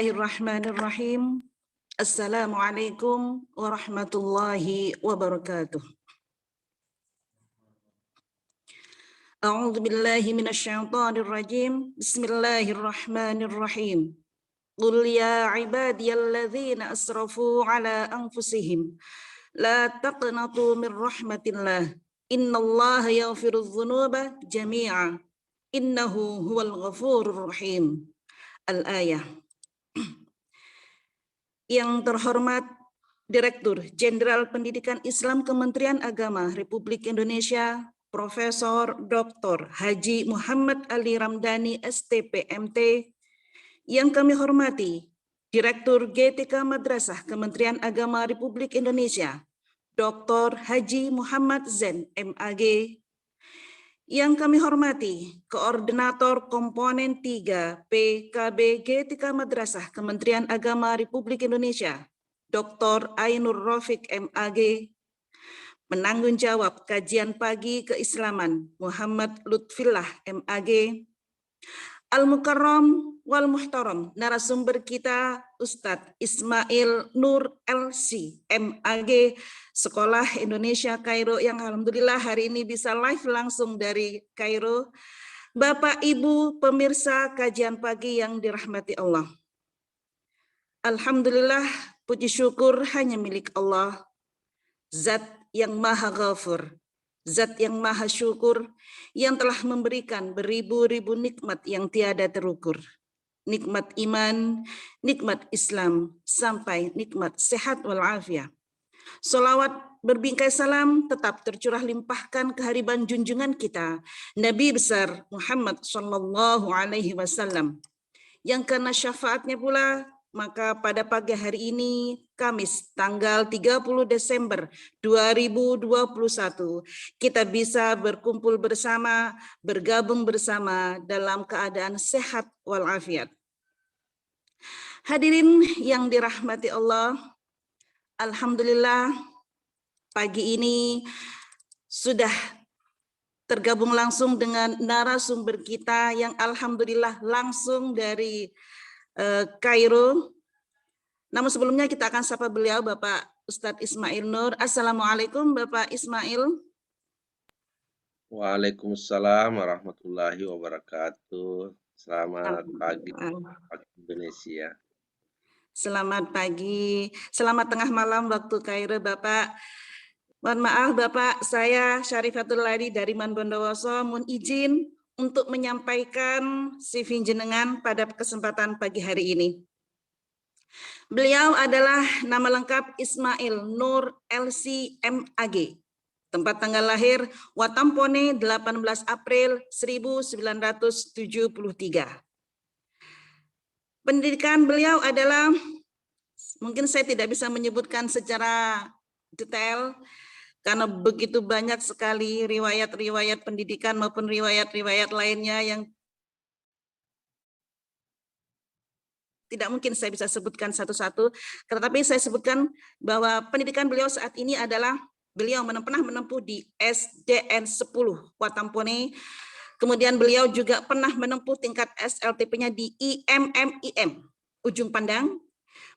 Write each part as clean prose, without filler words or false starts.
Bismillahirrahmanirrahim. Assalamualaikum warahmatullahi wabarakatuh. A'udzu billahi minasyaitonir rajim. Bismillahirrahmanirrahim. Qul ya ibadiyalladzina asrafu ala anfusihim la taqnatu min rahmatillah. Innallaha yaghfirudz dzunuba jami'a. Innahu huwal ghafurur rahim. Al-ayah. Yang terhormat Direktur Jenderal Pendidikan Islam Kementerian Agama Republik Indonesia, Profesor Dr. Haji Muhammad Ali Ramdhani STPMT, yang kami hormati Direktur GTK Madrasah Kementerian Agama Republik Indonesia, Dr. Haji Muhammad Zain MAG, yang kami hormati Koordinator Komponen 3 PKB GTK Madrasah Kementerian Agama Republik Indonesia, Dr. Ainur Rafiq MAG, penanggung jawab kajian pagi keislaman Muhammad Lutfillah MAG, Al-Mukarram wal Muhtaram, narasumber kita Ustadz Ismail Nur LC MAG, Sekolah Indonesia Kairo, yang alhamdulillah hari ini bisa live langsung dari Kairo. Bapak Ibu pemirsa kajian pagi yang dirahmati Allah. Alhamdulillah, puji syukur hanya milik Allah, Zat yang Maha Ghafur, Zat yang Maha Syukur, yang telah memberikan beribu-ribu nikmat yang tiada terukur. Nikmat iman, nikmat Islam, sampai nikmat sehat walafiat. Salawat berbingkai salam tetap tercurah limpahkan kehadiran junjungan kita, Nabi besar Muhammad Sallallahu Alaihi Wasallam, yang karena syafaatnya pula, maka pada pagi hari ini, Kamis tanggal 30 Desember 2021, kita bisa berkumpul bersama, bergabung bersama dalam keadaan sehat walafiat. Hadirin yang dirahmati Allah, alhamdulillah pagi ini sudah tergabung langsung dengan narasumber kita yang alhamdulillah langsung dari Kairo. Namun sebelumnya kita akan sapa beliau, Bapak Ustadz Ismail Nur. Assalamualaikum Bapak Ismail. Waalaikumsalam warahmatullahi wabarakatuh. Selamat pagi waktu Indonesia. Selamat pagi, selamat tengah malam waktu Kairo Bapak. Mohon maaf Bapak, saya Syarifatul Ladi dari Bondowoso, mohon izin untuk menyampaikan CV jenengan pada kesempatan pagi hari ini. Beliau adalah nama lengkap Ismail Nur LC MAG. Tempat tanggal lahir Watampone 18 April 1973. Pendidikan beliau adalah, mungkin saya tidak bisa menyebutkan secara detail, karena begitu banyak sekali riwayat-riwayat pendidikan maupun riwayat-riwayat lainnya yang tidak mungkin saya bisa sebutkan satu-satu. Tetapi saya sebutkan bahwa pendidikan beliau saat ini adalah beliau pernah menempuh di SDN 10 Watampone. Kemudian beliau juga pernah menempuh tingkat SLTP-nya di IMMIM Ujung Pandang.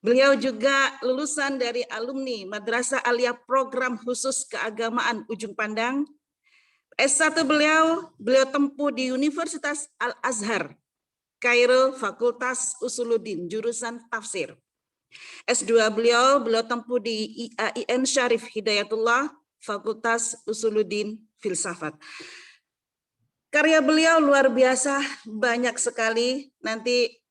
Beliau juga lulusan dari alumni Madrasah Aliyah Program Khusus Keagamaan Ujung Pandang. S1 beliau tempuh di Universitas Al-Azhar, Kairo, Fakultas Usuluddin, jurusan tafsir. S2 beliau tempuh di IAIN Syarif Hidayatullah, Fakultas Usuluddin Filsafat. Karya beliau luar biasa, banyak sekali. Nanti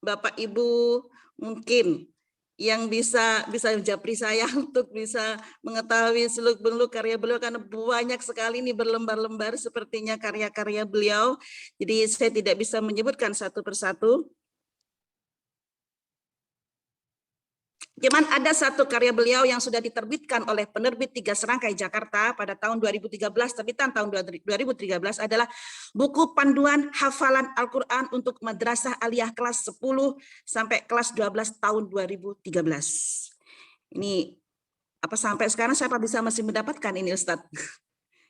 Bapak Ibu mungkin yang bisa japri saya untuk bisa mengetahui seluk-beluk karya beliau, karena banyak sekali ini berlembar-lembar sepertinya karya-karya beliau. Jadi saya tidak bisa menyebutkan satu persatu. Cuman ada satu karya beliau yang sudah diterbitkan oleh penerbit Tiga Serangkai Jakarta pada tahun 2013, terbitan tahun 2013, adalah buku panduan hafalan Al-Quran untuk Madrasah Aliyah kelas 10 sampai kelas 12 tahun 2013. Ini sampai sekarang siapa bisa masih mendapatkan ini Ustadz?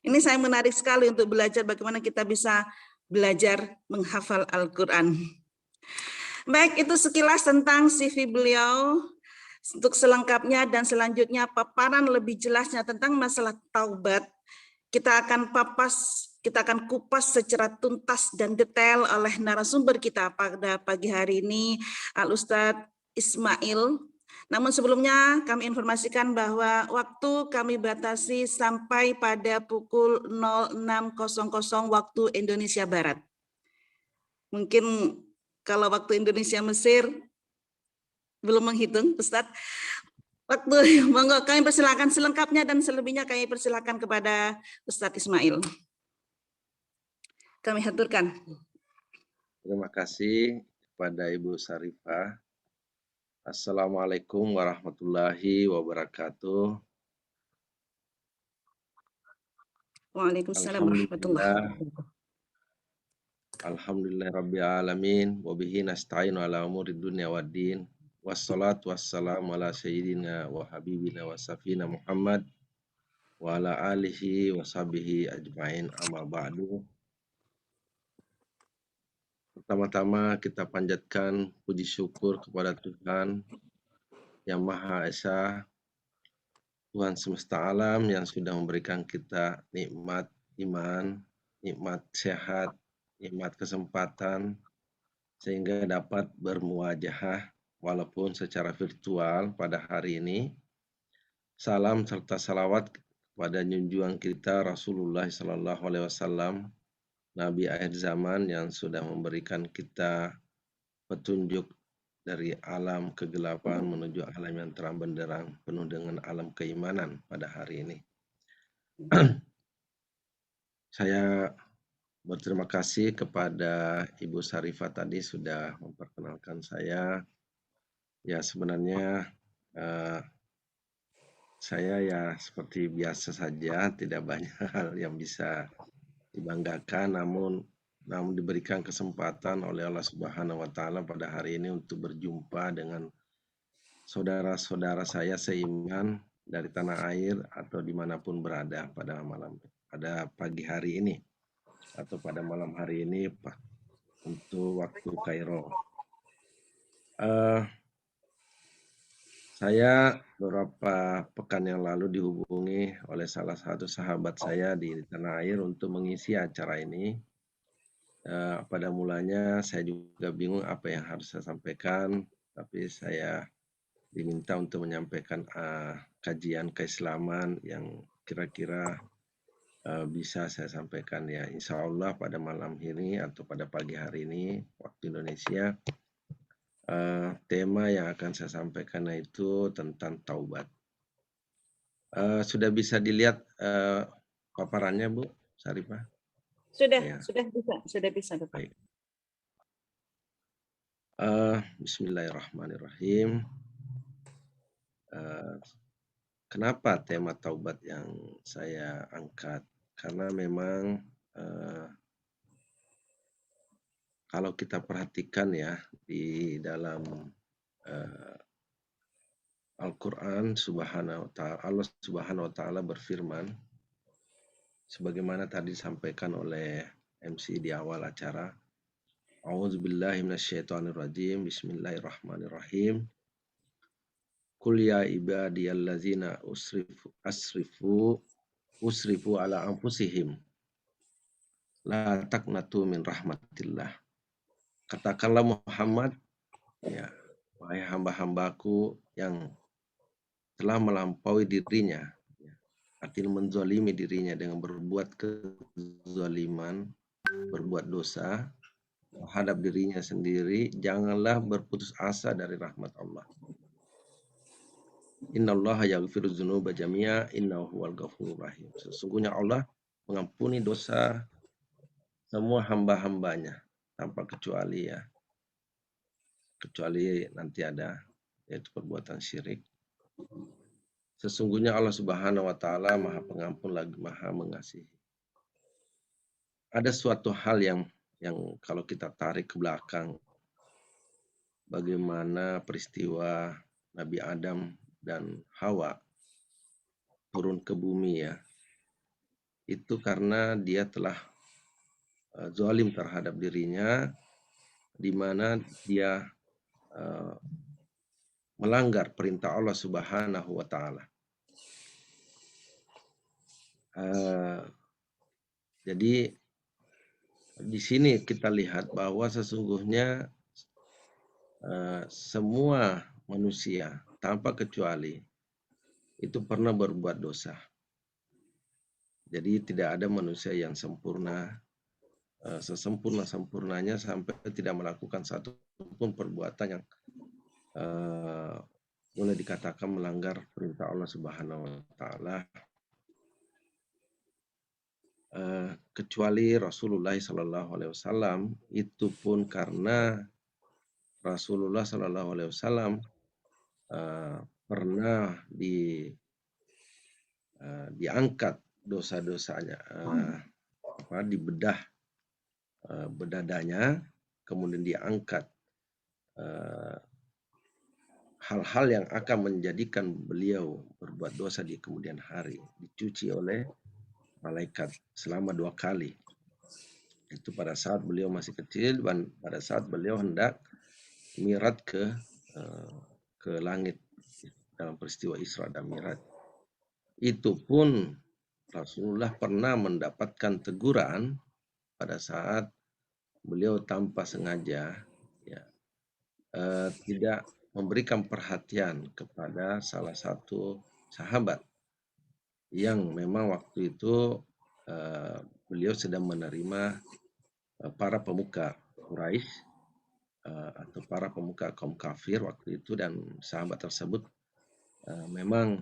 Ini saya menarik sekali untuk belajar bagaimana kita bisa belajar menghafal Al-Quran. Baik, itu sekilas tentang CV beliau. Untuk selengkapnya dan selanjutnya paparan lebih jelasnya tentang masalah taubat, kita akan kupas secara tuntas dan detail oleh narasumber kita pada pagi hari ini, Al-Ustadz Ismail. Namun sebelumnya kami informasikan bahwa waktu kami batasi sampai pada pukul 06.00 waktu Indonesia Barat. Mungkin kalau waktu Indonesia Mesir belum menghitung, Ustadz. Waktu, monggo kami persilakan selengkapnya dan selebihnya kami persilakan kepada Ustadz Ismail. Kami haturkan. Terima kasih kepada Ibu Sarifah. Assalamualaikum warahmatullahi wabarakatuh. Waalaikumsalam warahmatullahi wabarakatuh. Alhamdulillah Rabbil Alamin. Wabihi nasta'inu ala umuri dunia waddin. Wassalatu wassalamu ala sayyidina wa habibina wa safina Muhammad wa ala alihi wa sahbihi ajma'in amma ba'du. Pertama-tama kita panjatkan puji syukur kepada Tuhan Yang Maha Esa, Tuhan semesta alam yang sudah memberikan kita nikmat iman, nikmat sehat, nikmat kesempatan, sehingga dapat bermuajahah walaupun secara virtual pada hari ini. Salam serta salawat kepada junjungan kita Rasulullah SAW, Nabi akhir zaman yang sudah memberikan kita petunjuk dari alam kegelapan menuju alam yang terang benderang penuh dengan alam keimanan pada hari ini. Saya berterima kasih kepada Ibu Sarifah tadi sudah memperkenalkan saya. Ya sebenarnya saya ya seperti biasa saja, tidak banyak hal yang bisa dibanggakan, namun diberikan kesempatan oleh Allah Subhanahu wa Ta'ala pada hari ini untuk berjumpa dengan saudara-saudara saya seiman dari tanah air atau dimanapun berada pada pagi hari ini atau pada malam hari ini untuk waktu Kairo. Saya beberapa pekan yang lalu dihubungi oleh salah satu sahabat saya di tanah air untuk mengisi acara ini. Pada mulanya saya juga bingung apa yang harus saya sampaikan, tapi saya diminta untuk menyampaikan kajian keislaman yang kira-kira bisa saya sampaikan ya. Insya Allah pada malam ini atau pada pagi hari ini waktu Indonesia, tema yang akan saya sampaikan itu tentang taubat. Sudah bisa dilihat paparannya Bu Sarifah? Sudah bisa. Baik. Bismillahirrahmanirrahim. Kenapa tema taubat yang saya angkat? Karena memang kalau kita perhatikan ya di dalam Al-Quran Allah Subhanahu wa Ta'ala berfirman sebagaimana tadi disampaikan oleh MC di awal acara. A'udzubillahi minasyaitonirrajim. Bismillahirrahmanirrahim. Qul ya ibadiyallazina usrifu ala anfusihim la taqnatu min rahmatillah. Katakanlah Muhammad, ya, wahai hamba-hambaku yang telah melampaui dirinya, ya, artinya menzalimi dirinya dengan berbuat kezaliman, berbuat dosa terhadap dirinya sendiri, janganlah berputus asa dari rahmat Allah. Innallaha yaghfiru dzunuba jami'a innahu huwal ghafurur rahim. Sesungguhnya Allah mengampuni dosa semua hamba-hambanya tanpa kecuali ya. Kecuali nanti ada yaitu perbuatan syirik. Sesungguhnya Allah Subhanahu wa Ta'ala Maha Pengampun lagi Maha Mengasihi. Ada suatu hal yang kalau kita tarik ke belakang, bagaimana peristiwa Nabi Adam dan Hawa turun ke bumi ya, itu karena dia telah zalim terhadap dirinya, di mana dia eh, melanggar perintah Allah Subhanahu wa taala. Jadi di sini kita lihat bahwa sesungguhnya semua manusia tanpa kecuali itu pernah berbuat dosa. Jadi tidak ada manusia yang sempurna, sesempurna-sempurnanya sampai tidak melakukan satu pun perbuatan yang boleh dikatakan melanggar perintah Allah Subhanahu wa taala, kecuali Rasulullah Sallallahu Alaihi Wasallam. Itu pun karena Rasulullah Sallallahu Alaihi Wasallam pernah diangkat dosa-dosanya, dibedah bedadanya, kemudian diangkat hal-hal yang akan menjadikan beliau berbuat dosa di kemudian hari, dicuci oleh malaikat selama 2 kali. Itu pada saat beliau masih kecil dan pada saat beliau hendak mi'raj ke langit dalam peristiwa Isra dan Mi'raj. Itu pun Rasulullah pernah mendapatkan teguran pada saat beliau tanpa sengaja tidak memberikan perhatian kepada salah satu sahabat yang memang waktu itu beliau sedang menerima para pemuka Quraisy atau para pemuka kaum kafir waktu itu, dan sahabat tersebut memang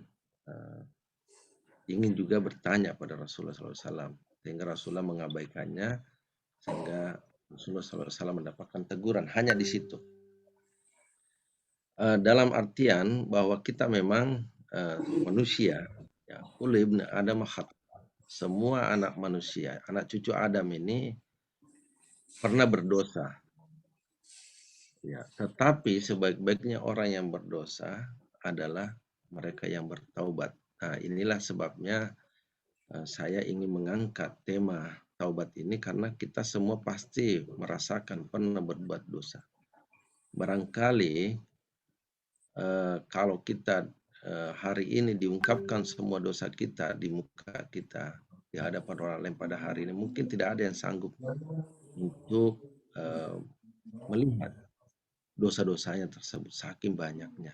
ingin juga bertanya pada Rasulullah SAW, sehingga Rasulullah mengabaikannya, sehingga Rasulullah SAW mendapatkan teguran hanya di situ. Dalam artian bahwa kita memang manusia, ya, kullu ibn Adam khat'. Semua anak manusia, anak cucu Adam ini pernah berdosa. Ya, tetapi sebaik-baiknya orang yang berdosa adalah mereka yang bertaubat. Nah, inilah sebabnya saya ingin mengangkat tema taubat ini, karena kita semua pasti merasakan pernah berbuat dosa. Barangkali kalau kita hari ini diungkapkan semua dosa kita di muka kita, di hadapan orang lain pada hari ini, mungkin tidak ada yang sanggup untuk melihat dosa-dosanya tersebut, saking banyaknya.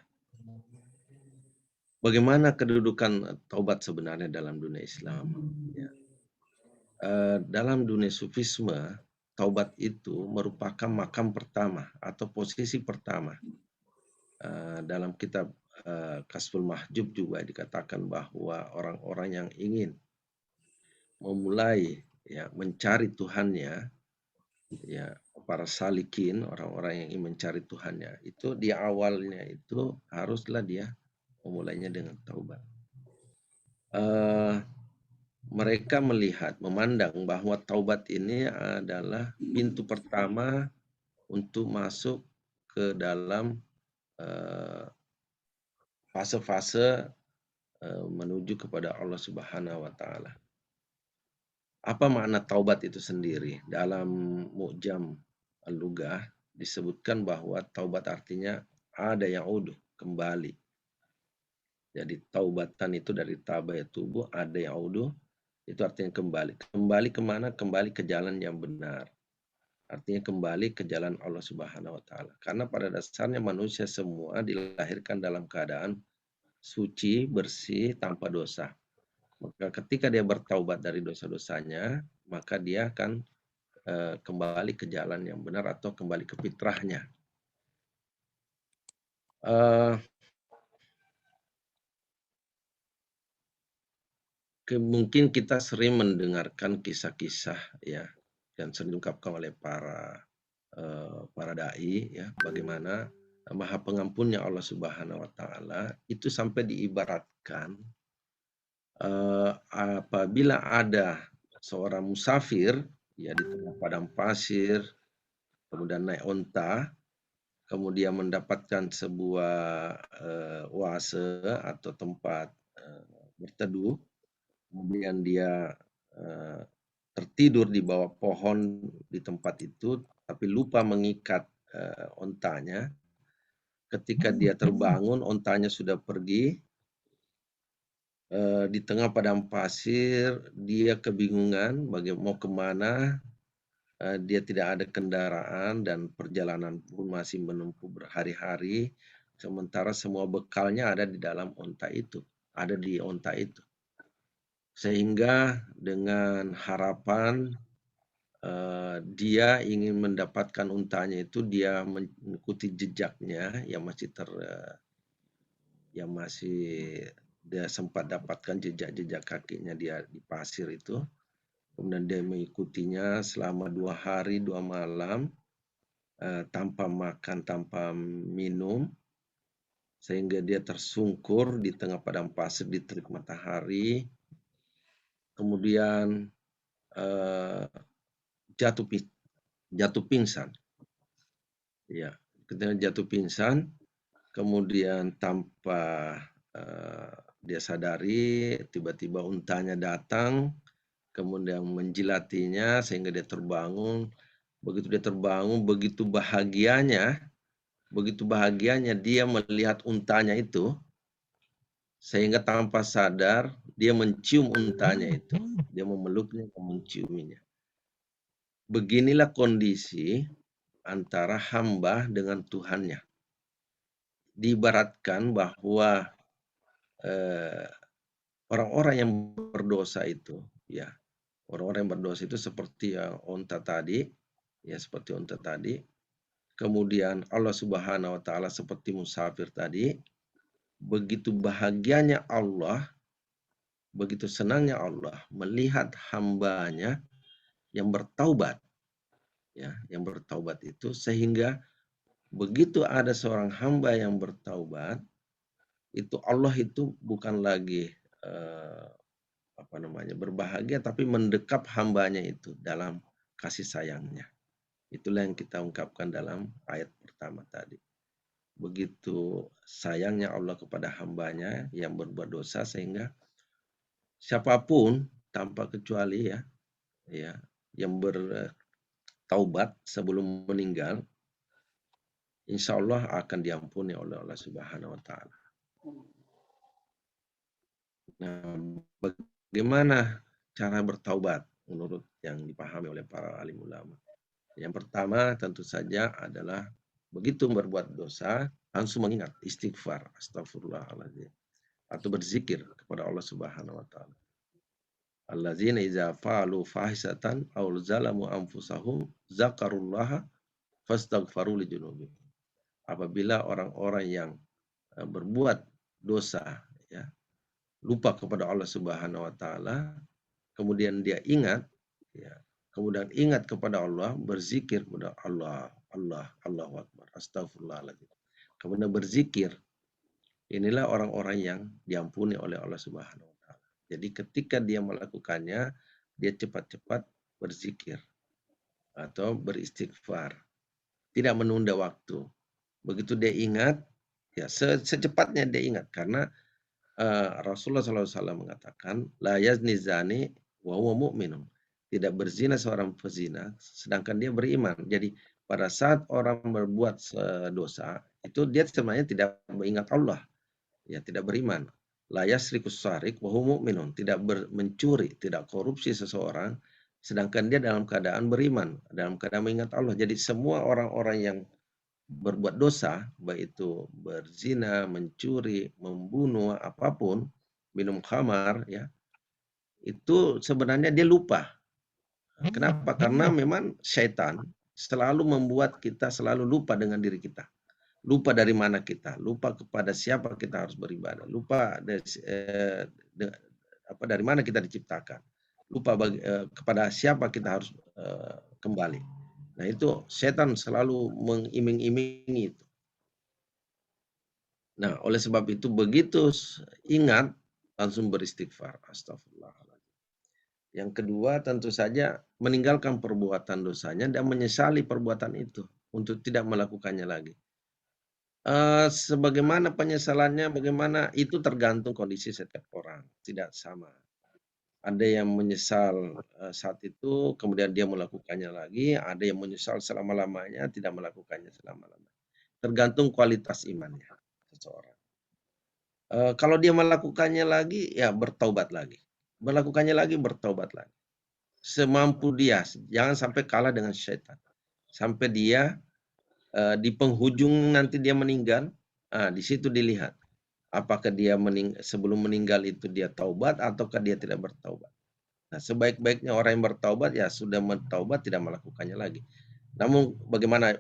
Bagaimana kedudukan taubat sebenarnya dalam dunia Islam? Ya. Dalam dunia Sufisme, taubat itu merupakan makam pertama atau posisi pertama. Dalam kitab Kasful Mahjub juga dikatakan bahwa orang-orang yang ingin memulai mencari Tuhannya, ya, para salikin, orang-orang yang ingin mencari Tuhannya, itu di awalnya itu haruslah dia memulainya dengan taubat. Mereka melihat, memandang bahwa taubat ini adalah pintu pertama untuk masuk ke dalam fase-fase menuju kepada Allah Subhanahu wa taala. Apa makna taubat itu sendiri? Dalam Mu'jam Al-Lughah disebutkan bahwa taubat artinya ada ya'udu, kembali. Jadi taubatan itu dari taba ya tubuh, ada ya'udu, itu artinya kembali. Kembali kemana? Kembali ke jalan yang benar. Artinya kembali ke jalan Allah Subhanahu wa taala. Karena pada dasarnya manusia semua dilahirkan dalam keadaan suci, bersih, tanpa dosa. Maka ketika dia bertaubat dari dosa-dosanya, maka dia akan kembali ke jalan yang benar atau kembali ke fitrahnya. Mungkin kita sering mendengarkan kisah-kisah ya yang sering diungkapkan oleh para dai, ya, bagaimana Maha Pengampunnya Allah Subhanahu wa taala itu sampai diibaratkan apabila ada seorang musafir ya di tengah padang pasir, kemudian naik onta, kemudian mendapatkan sebuah oase atau tempat berteduh, kemudian dia tertidur di bawah pohon di tempat itu, tapi lupa mengikat ontanya, ketika dia terbangun, ontanya sudah pergi, di tengah padang pasir, dia kebingungan mau kemana, dia tidak ada kendaraan dan perjalanan pun masih menempuh berhari-hari, sementara semua bekalnya ada di dalam onta itu, ada di onta itu. Sehingga dengan harapan dia ingin mendapatkan untanya itu, dia mengikuti jejaknya yang masih dia sempat dapatkan jejak-jejak kakinya dia di pasir itu. Kemudian dia mengikutinya selama 2 hari 2 malam tanpa makan, tanpa minum, sehingga dia tersungkur di tengah padang pasir di terik matahari. Kemudian jatuh pingsan. Ya, ketika jatuh pingsan, kemudian tanpa dia sadari, tiba-tiba untanya datang, kemudian menjilatinya sehingga dia terbangun. Begitu dia terbangun, begitu bahagianya dia melihat untanya itu, sehingga tanpa sadar dia mencium untanya itu. Dia memeluknya dan menciuminya. Beginilah kondisi antara hamba dengan Tuhannya. Diibaratkan bahwa orang-orang yang berdosa itu, ya, orang-orang yang berdosa itu seperti onta tadi, ya seperti onta tadi. Kemudian Allah Subhanahu wa taala seperti musafir tadi. Begitu bahagianya Allah, begitu senangnya Allah melihat hambanya yang bertaubat, ya, yang bertaubat itu, sehingga begitu ada seorang hamba yang bertaubat, itu Allah itu bukan lagi berbahagia, tapi mendekap hambanya itu dalam kasih sayangnya. Itulah yang kita ungkapkan dalam ayat pertama tadi. Begitu sayangnya Allah kepada hambanya yang berbuat dosa, sehingga siapapun tanpa kecuali ya yang bertaubat sebelum meninggal, insya Allah akan diampuni oleh Allah Subhanahu wa taala. Nah, bagaimana cara bertaubat menurut yang dipahami oleh para alim ulama? Yang pertama tentu saja adalah begitu berbuat dosa langsung mengingat istighfar, astagfirullahaladzim, atau berzikir kepada Allah Subhanahu wa taala. Allazina idza fa'alu fahisatan aw zalamu anfusahum zakarullaha fastaghfaru li dzunubihim. Apabila orang-orang yang berbuat dosa, ya, lupa kepada Allah Subhanahu wa taala, kemudian dia ingat, ya, kemudian ingat kepada Allah, berzikir kepada Allah, Allahu Akbar, astagfirullahaladzim. Kemudian berzikir, inilah orang-orang yang diampuni oleh Allah Subhanahu wa taala. Jadi ketika dia melakukannya, dia cepat-cepat berzikir atau beristighfar, tidak menunda waktu. Begitu dia ingat, ya secepatnya dia ingat, karena Rasulullah SAW mengatakan, la yazni zani wa huwa mu'minun. Tidak berzina seorang pezina sedangkan dia beriman. Jadi pada saat orang berbuat dosa, itu dia sebenarnya tidak mengingat Allah, ya, tidak beriman. La yasrikus sarik wa huwa mu'minun. Tidak mencuri, tidak korupsi seseorang sedangkan dia dalam keadaan beriman, dalam keadaan mengingat Allah. Jadi semua orang-orang yang berbuat dosa, baik itu berzina, mencuri, membunuh, apapun, minum khamar, ya, itu sebenarnya dia lupa. Kenapa? Karena memang syaitan selalu membuat kita selalu lupa dengan diri kita. Lupa dari mana kita, lupa kepada siapa kita harus beribadah, lupa dari mana kita diciptakan, lupa kepada siapa kita harus kembali. Nah, itu setan selalu mengiming-imingi itu. Nah, oleh sebab itu begitu ingat langsung beristighfar, astagfirullahaladzim. Yang kedua tentu saja meninggalkan perbuatan dosanya dan menyesali perbuatan itu untuk tidak melakukannya lagi. Sebagaimana penyesalannya, bagaimana itu tergantung kondisi setiap orang, tidak sama. Ada yang menyesal saat itu, kemudian dia melakukannya lagi. Ada yang menyesal selama-lamanya, tidak melakukannya selama-lamanya. tergantung kualitas imannya seseorang. Kalau dia melakukannya lagi, ya bertaubat lagi. Melakukannya lagi, bertaubat lagi. Semampu dia, jangan sampai kalah dengan syaitan. Sampai dia di penghujung nanti dia meninggal, di situ dilihat apakah dia sebelum meninggal itu dia taubat ataukah dia tidak bertaubat. Nah, sebaik-baiknya orang yang bertaubat ya sudah bertaubat tidak melakukannya lagi. Namun bagaimana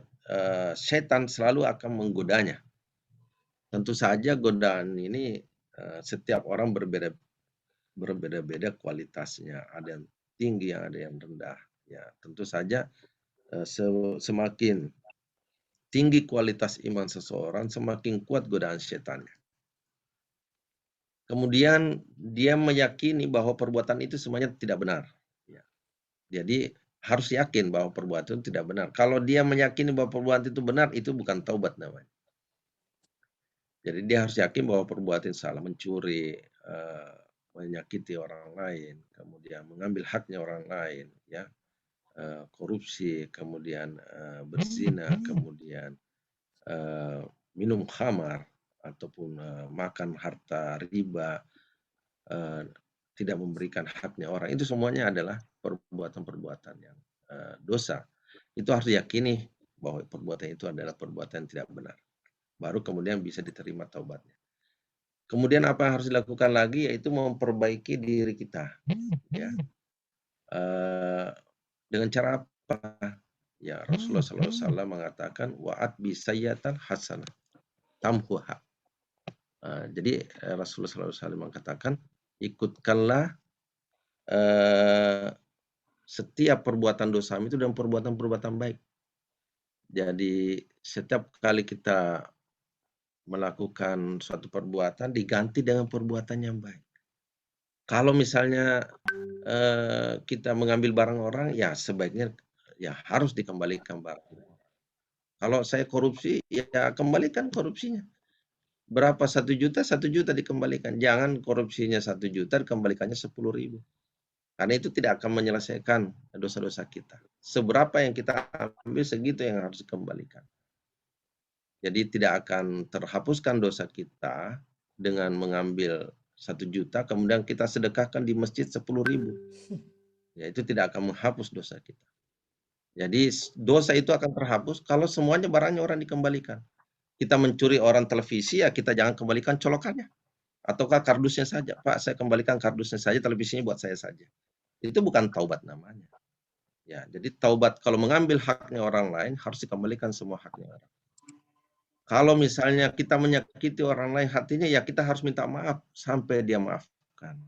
syaitan selalu akan menggodanya. Tentu saja godaan ini setiap orang berbeda-beda kualitasnya. Ada yang tinggi, ada yang rendah. Ya, tentu saja semakin tinggi kualitas iman seseorang, semakin kuat godaan setannya. Kemudian dia meyakini bahwa perbuatan itu semuanya tidak benar. Ya. Jadi harus yakin bahwa perbuatan itu tidak benar. Kalau dia meyakini bahwa perbuatan itu benar, itu bukan taubat namanya. Jadi dia harus yakin bahwa perbuatan salah, mencuri, menyakiti orang lain, kemudian mengambil haknya orang lain, ya, korupsi, kemudian berzina, kemudian minum khamar ataupun makan harta riba, tidak memberikan haknya orang, itu semuanya adalah perbuatan-perbuatan yang dosa. Itu harus diyakini bahwa perbuatan itu adalah perbuatan yang tidak benar. Baru kemudian bisa diterima taubatnya. Kemudian apa yang harus dilakukan lagi yaitu memperbaiki diri kita, ya. Dengan cara apa? Ya Rasulullah SAW mengatakan wa'at bisayyatan hasanah tamhuha. Jadi Rasulullah SAW mengatakan ikutkanlah setiap perbuatan dosa itu dengan perbuatan-perbuatan baik. Jadi setiap kali kita melakukan suatu perbuatan diganti dengan perbuatan yang baik. Kalau misalnya kita mengambil barang orang, ya sebaiknya ya harus dikembalikan barang. Kalau saya korupsi, ya kembalikan korupsinya. Berapa 1 juta, 1 juta dikembalikan. Jangan korupsinya 1 juta, dikembalikannya 10.000. Karena itu tidak akan menyelesaikan dosa-dosa kita. Seberapa yang kita ambil, segitu yang harus dikembalikan. Jadi tidak akan terhapuskan dosa kita dengan mengambil 1 juta, kemudian kita sedekahkan di masjid 10.000. Ya, itu tidak akan menghapus dosa kita. Jadi dosa itu akan terhapus kalau semuanya barangnya orang dikembalikan. Kita mencuri orang televisi, ya kita jangan kembalikan colokannya. Ataukah kardusnya saja. Pak, saya kembalikan kardusnya saja, televisinya buat saya saja. Itu bukan taubat namanya. Ya, jadi taubat kalau mengambil haknya orang lain harus dikembalikan semua haknya orang. Kalau misalnya kita menyakiti orang lain hatinya, ya kita harus minta maaf sampai dia maafkan.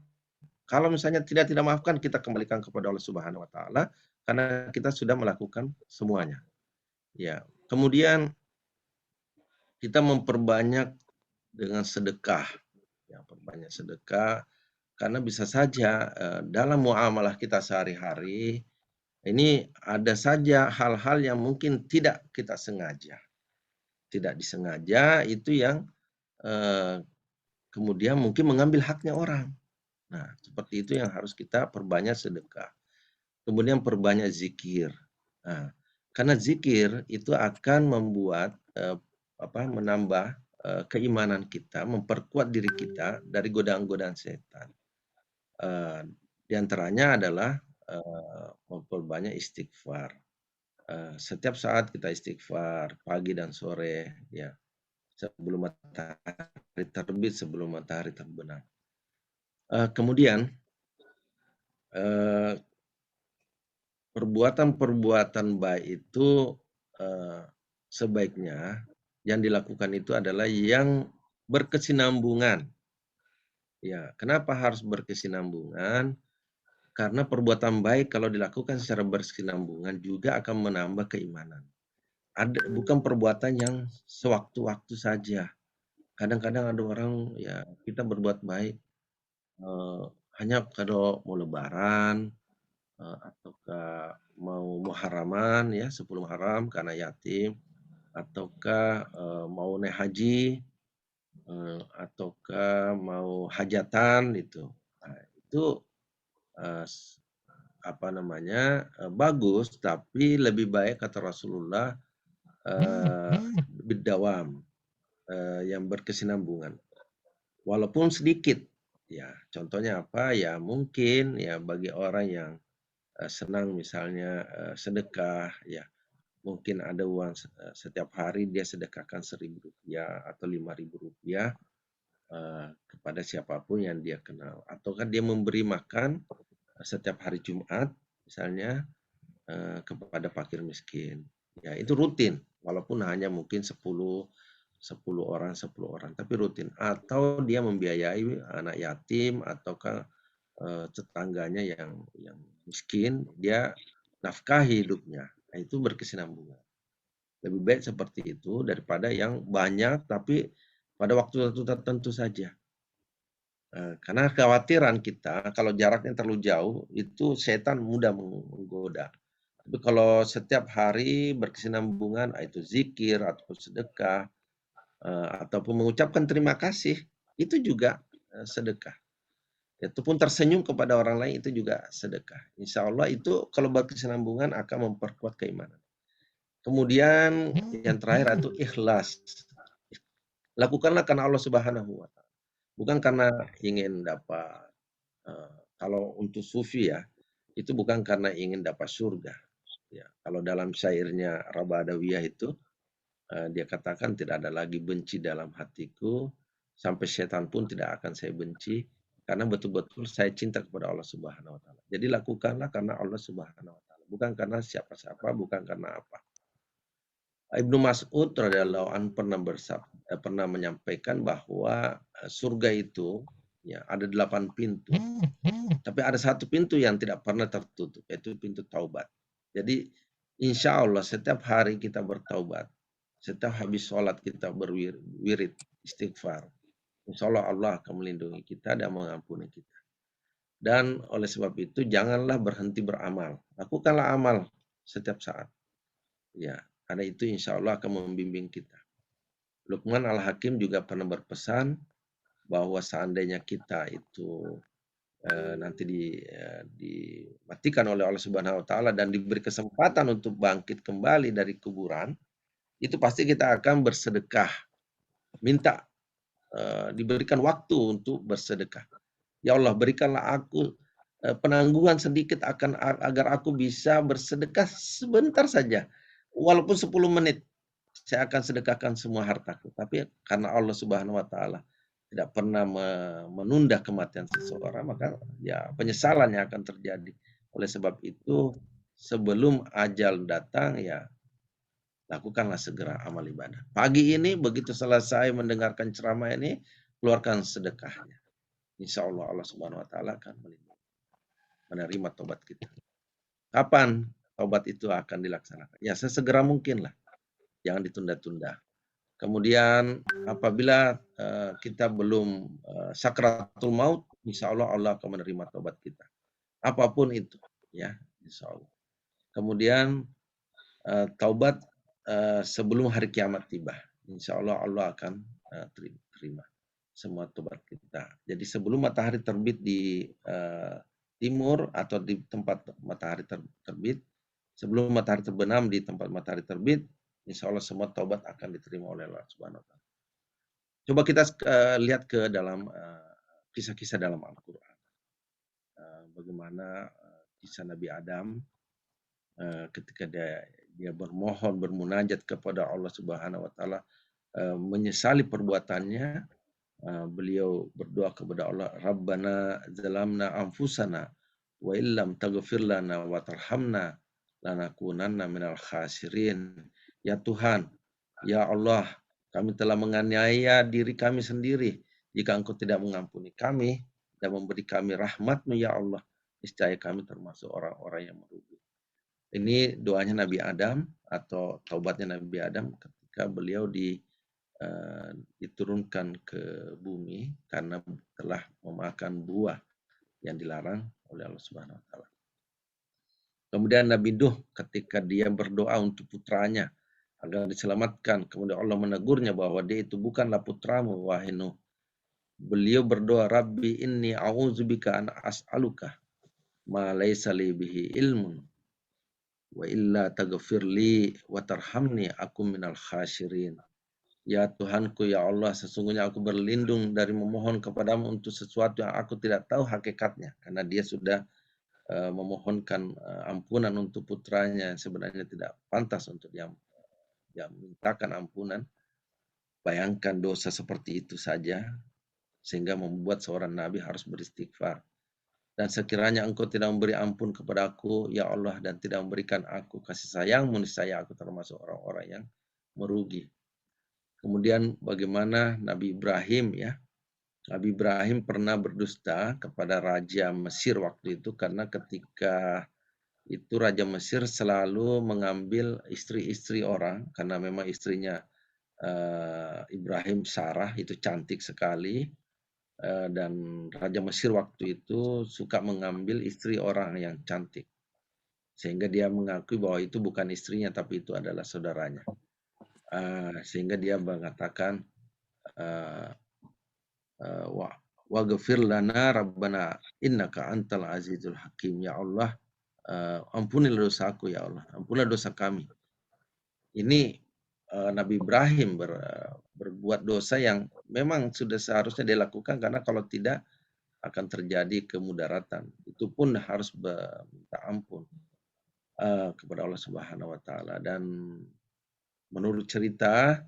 Kalau misalnya tidak maafkan, kita kembalikan kepada Allah Subhanahu wa taala karena kita sudah melakukan semuanya. Ya. Kemudian kita memperbanyak dengan sedekah. Ya, perbanyak sedekah karena bisa saja dalam muamalah kita sehari-hari ini ada saja hal-hal yang mungkin tidak kita sengaja. Tidak disengaja itu yang kemudian mungkin mengambil haknya orang. Nah, seperti itu yang harus kita perbanyak sedekah. Kemudian perbanyak zikir. Nah, karena zikir itu akan membuat menambah keimanan kita, memperkuat diri kita dari godaan-godaan setan. Di antaranya adalah memperbanyak istighfar. Setiap saat kita istighfar, pagi dan sore, ya, sebelum matahari terbit, sebelum matahari terbenam. Kemudian perbuatan-perbuatan baik itu sebaiknya yang dilakukan itu adalah yang berkesinambungan. Ya, kenapa harus berkesinambungan? Karena perbuatan baik kalau dilakukan secara berkesinambungan juga akan menambah keimanan. Bukan perbuatan yang sewaktu-waktu saja. Kadang-kadang ada orang ya kita berbuat baik hanya kalau mau lebaran ataukah mau muharaman ya 10 Muharram karena yatim, ataukah mau naik haji ataukah mau hajatan itu. Nah, itu bagus, tapi lebih baik kata Rasulullah bidawam, yang berkesinambungan. Walaupun sedikit, ya contohnya apa? Ya mungkin ya bagi orang yang senang misalnya sedekah, ya mungkin ada uang setiap hari dia sedekahkan Rp1.000 atau Rp5.000 kepada siapapun yang dia kenal, atau kan dia memberi makan setiap hari Jumat misalnya kepada fakir miskin. Ya itu rutin, walaupun hanya mungkin 10 orang, tapi rutin. Atau dia membiayai anak yatim ataukah tetangganya yang miskin, dia nafkahi hidupnya. Nah, itu berkesinambungan. Lebih baik seperti itu daripada yang banyak tapi pada waktu tertentu saja. Karena kekhawatiran kita kalau jaraknya terlalu jauh, itu setan mudah menggoda. Tapi kalau setiap hari berkesinambungan, itu zikir ataupun sedekah, ataupun mengucapkan terima kasih, itu juga sedekah. Itu pun tersenyum kepada orang lain, itu juga sedekah. Insya Allah itu kalau berkesinambungan akan memperkuat keimanan. Kemudian yang terakhir itu ikhlas. Lakukanlah karena Allah Subhanahu wa Ta'ala. Bukan karena ingin dapat, kalau untuk sufi ya, itu bukan karena ingin dapat surga. Ya, kalau dalam syairnya Rabadawiyah itu, dia katakan tidak ada lagi benci dalam hatiku, sampai setan pun tidak akan saya benci, karena betul-betul saya cinta kepada Allah Subhanahu wa Ta'ala. Jadi lakukanlah karena Allah Subhanahu wa Ta'ala, bukan karena siapa-siapa, bukan karena apa. Ibnu Mas'ud radhiyallahu anhu pernah menyampaikan bahwa surga itu ya ada 8 pintu, tapi ada satu pintu yang tidak pernah tertutup, yaitu pintu taubat. Jadi insya Allah setiap hari kita bertaubat, setiap habis sholat kita berwirid istighfar, insya Allah Allah akan melindungi kita dan mengampuni kita. Dan oleh sebab itu janganlah berhenti beramal, lakukanlah amal setiap saat. Ya, karena itu insya Allah akan membimbing kita. Luqman Al-Hakim juga pernah berpesan bahwa seandainya kita itu nanti dimatikan oleh Allah Subhanahu wa Ta'ala dan diberi kesempatan untuk bangkit kembali dari kuburan, itu pasti kita akan bersedekah, minta diberikan waktu untuk bersedekah. Ya Allah, berikanlah aku penangguhan sedikit agar aku bisa bersedekah sebentar saja, walaupun 10 menit. Saya akan sedekahkan semua hartaku. Tapi karena Allah Subhanahu wa Ta'ala tidak pernah menunda kematian seseorang, maka ya penyesalan yang akan terjadi. Oleh sebab itu, sebelum ajal datang, ya lakukanlah segera amal ibadah. Pagi ini begitu selesai mendengarkan ceramah ini, keluarkan sedekahnya. Insya Allah Allah Subhanahu wa Ta'ala akan menerima tobat kita. Kapan tobat itu akan dilaksanakan? Ya sesegera mungkin lah. Jangan ditunda-tunda. Kemudian apabila kita belum sakratul maut, insya Allah Allah akan menerima tobat kita. Apapun itu, ya, insya Allah. Kemudian taubat sebelum hari kiamat tiba, insya Allah Allah akan terima semua tobat kita. Jadi sebelum matahari terbit di timur atau di tempat matahari terbit, sebelum matahari terbenam di tempat matahari terbit, insya Allah semua taubat akan diterima oleh Allah Subhanahu wa Ta'ala. Coba kita lihat ke dalam kisah-kisah dalam Al-Quran. Bagaimana kisah Nabi Adam ketika dia bermohon, bermunajat kepada Allah Subhanahu wa Ta'ala, menyesali perbuatannya, beliau berdoa kepada Allah, Rabbana zalamna anfusana wa illam taghfir lana wa tarhamna lanakunanna minal khasirin. Ya Tuhan, ya Allah, kami telah menganiaya diri kami sendiri. Jika Engkau tidak mengampuni kami dan memberi kami rahmat-Mu, ya Allah, niscaya kami termasuk orang-orang yang merugi. Ini doanya Nabi Adam atau taubatnya Nabi Adam ketika beliau diturunkan ke bumi karena telah memakan buah yang dilarang oleh Allah Subhanahu wa Ta'ala. Kemudian Nabi Nuh ketika dia berdoa untuk putranya agar diselamatkan, kemudian Allah menegurnya bahwa dia itu bukanlah putramu, wahai Nuh. Beliau berdoa, Rabbi inni a'udzubika an as'aluka ma laisa li bihi ilmun wa illa taghfirli wa tarhamni aku minal khasirin. Ya Tuhanku, ya Allah, sesungguhnya aku berlindung dari memohon kepadamu untuk sesuatu yang aku tidak tahu hakikatnya. Karena dia sudah memohonkan ampunan untuk putranya yang sebenarnya tidak pantas untuk dia mintakan ampunan. Bayangkan dosa seperti itu saja, sehingga membuat seorang nabi harus beristighfar. Dan sekiranya engkau tidak memberi ampun kepadaku, ya Allah, dan tidak memberikan aku kasih sayangmu, niscaya aku termasuk orang-orang yang merugi. Kemudian bagaimana Nabi Ibrahim, ya, Nabi Ibrahim pernah berdusta kepada Raja Mesir waktu itu, karena ketika itu Raja Mesir selalu mengambil istri-istri orang, karena memang istrinya Ibrahim, Sarah, itu cantik sekali, dan Raja Mesir waktu itu suka mengambil istri orang yang cantik, sehingga dia mengakui bahwa itu bukan istrinya, tapi itu adalah saudaranya. Sehingga dia mengatakan, waghfir lana rabbana innaka antal azizul hakim. Ya Allah, ampunilah dosaku, ya Allah, ampunilah dosa kami. Ini Nabi Ibrahim berbuat dosa yang memang sudah seharusnya dilakukan, karena kalau tidak akan terjadi kemudaratan. Itu pun harus minta ampun kepada Allah Subhanahu wa taala. Dan menurut cerita,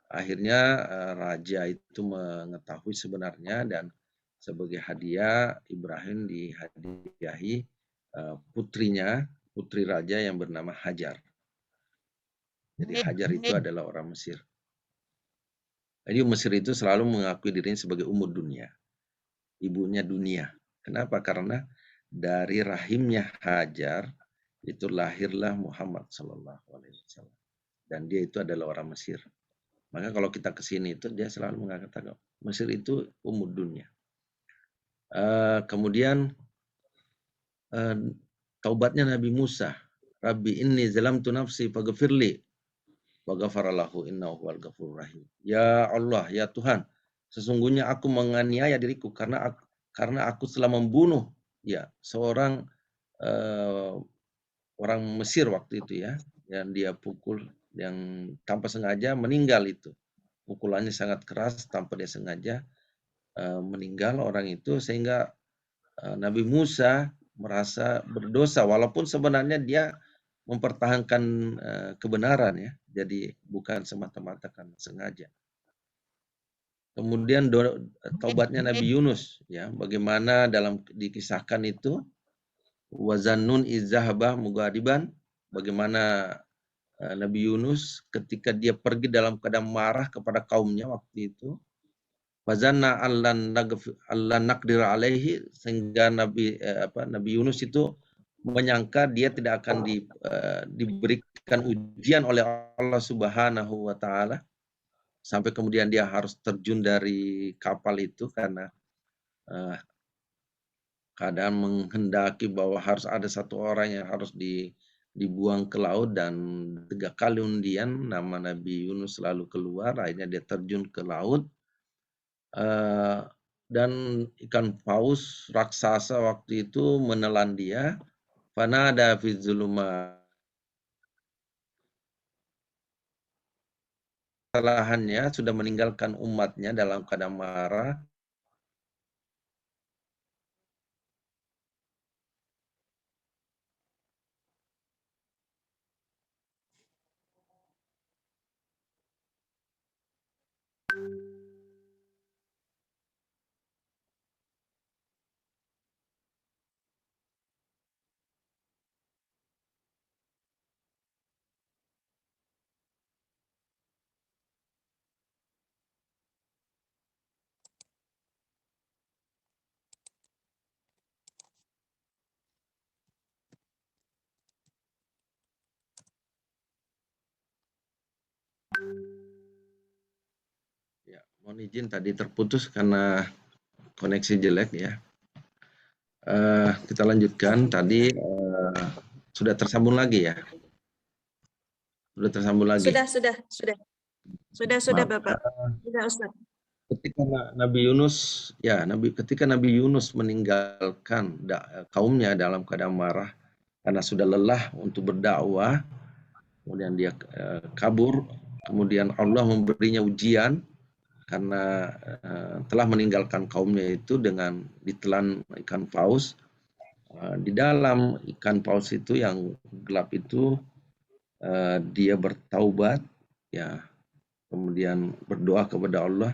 akhirnya raja itu mengetahui sebenarnya, dan sebagai hadiah Ibrahim dihadiahi putrinya, putri raja yang bernama Hajar. Jadi Hajar itu adalah orang Mesir. Jadi Mesir itu selalu mengakui dirinya sebagai dunia, ibunya dunia. Kenapa? Karena dari rahimnya Hajar itu lahirlah Muhammad SAW. Dan dia itu adalah orang Mesir. Maka kalau kita ke sini itu dia selalu mengatakan Mesir itu dunia. Kemudian taubatnya Nabi Musa, Rabbi inni zalamtu nafsi faghfirli wa ghafara lahu innahu huwal ghafurur rahim. Ya Allah, ya Tuhan, sesungguhnya aku menganiaya diriku karena aku telah membunuh, ya, seorang orang Mesir waktu itu, ya, yang dia pukul, yang tanpa sengaja meninggal itu. Pukulannya sangat keras tanpa dia sengaja, meninggal orang itu, sehingga Nabi Musa merasa berdosa walaupun sebenarnya dia mempertahankan kebenaran, ya. Jadi bukan semata-mata karena sengaja. Kemudian taubatnya Nabi Yunus, ya, bagaimana dalam dikisahkan itu, wazannun izzahaba mugadiban, bagaimana Nabi Yunus ketika dia pergi dalam keadaan marah kepada kaumnya waktu itu, fazanna allan naqdir alaihi, sehingga Nabi Yunus itu menyangka dia tidak akan diberikan ujian oleh Allah Subhanahu wa taala, sampai kemudian dia harus terjun dari kapal itu karena keadaan menghendaki bahwa harus ada satu orang yang harus dibuang ke laut, dan 3 kali undian nama Nabi Yunus selalu keluar. Akhirnya dia terjun ke laut, dan ikan paus raksasa waktu itu menelan dia. Fanada fi zulumat, kesalahannya sudah meninggalkan umatnya dalam keadaan marah. Ya, mohon izin tadi terputus karena koneksi jelek, ya. Kita lanjutkan tadi, sudah tersambung lagi, ya. Sudah tersambung lagi. Sudah Bapak. Sudah Ustaz. Ketika Nabi Yunus, ya, ketika Nabi Yunus meninggalkan kaumnya dalam keadaan marah, karena sudah lelah untuk berdakwah, kemudian dia kabur, kemudian Allah memberinya ujian karena telah meninggalkan kaumnya itu dengan ditelan ikan paus. Di dalam ikan paus itu yang gelap itu dia bertaubat, ya, kemudian berdoa kepada Allah,